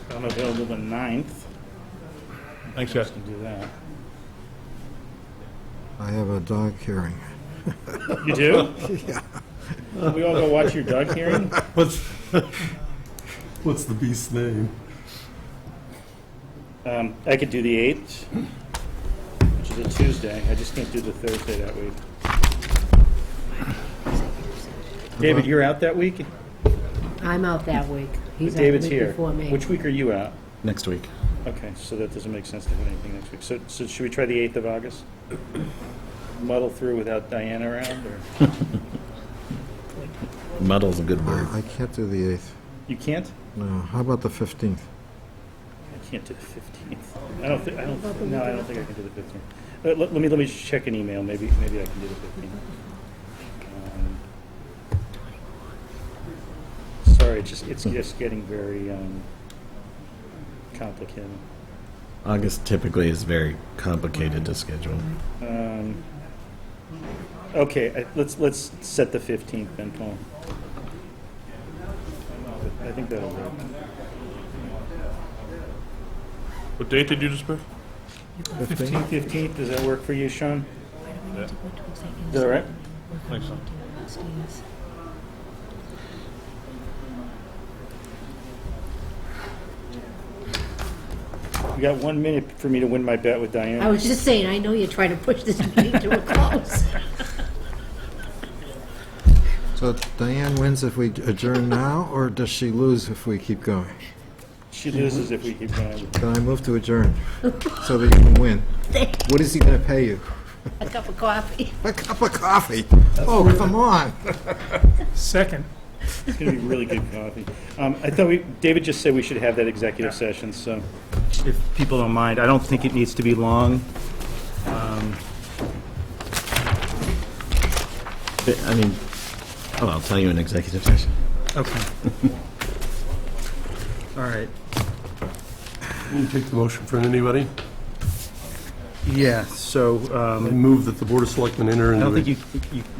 I'm available the 9th. Thanks, guys. Can do that. I have a dog hearing. You do? Yeah. We all go watch your dog hearing? What's the beast's name? I could do the 8th, which is a Tuesday. I just can't do the Thursday that week. David, you're out that week? I'm out that week. He's out the David's week here. before me. Which week are you out? Next week. Okay, so that doesn't make sense to have anything next week. So should we try the 8th of August? Muddle through without Diane around, or? Muddle's a good word. I can't do the 8th. You can't? No. How about the 15th? I can't do the 15th. I don't think I can do the 15th. Let me just check an email. Maybe I can do the 15th. Sorry, it's just getting very complicated. August typically is very complicated to schedule. Okay, let's set the 15th then, Paul. I think that'll work. What date did you just pick? 15th, does that work for you, Sean? Yeah. Is that all right? Thanks, so. We got 1 minute for me to win my bet with Diane. I was just saying, I know you're trying to push this meeting to a close. So Diane wins if we adjourn now, or does she lose if we keep going? She loses if we keep going. Then I move to adjourn, so that you can win. What is he going to pay you? A cup of coffee. A cup of coffee? Oh, come on. Second. It's going to be really good coffee. I thought David just said we should have that executive session, so. If people don't mind, I don't think it needs to be long. I mean, I'll tell you in executive session. Okay. All right. Can you take the motion for anybody? Yeah, so, I move that the Board of Selectmen enter I into... don't think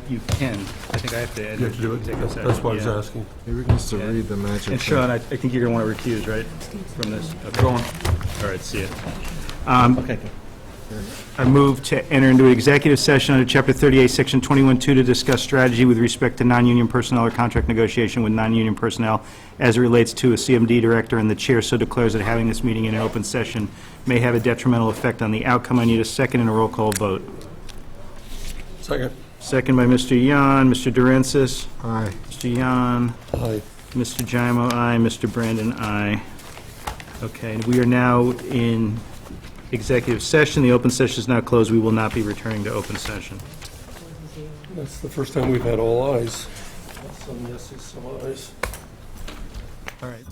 you can. I think I have to You enter have to do it? executive session. That's why I was Yeah. asking. He needs to read the magic. And Sean, I think you're going to want to recuse, right, from this? Okay. Go on. All right, see ya. Okay. I move to enter into executive session under Chapter 38, Section 21-2 to discuss strategy with respect to non-union personnel or contract negotiation with non-union personnel as it relates to a CMD director, and the chair so declares that having this meeting in an open session may have a detrimental effect on the outcome. I need a second and a roll call vote. Second. Second by Mr. Yan. Mr. Durensis? Aye. Mr. Yan? Aye. Mr. Jaimo, aye. Mr. Brandon, aye. Okay, we are now in executive session. The open session is now closed. We will not be returning to open session. That's the first time we've had all ayes. Some yeses, some ayes. All right.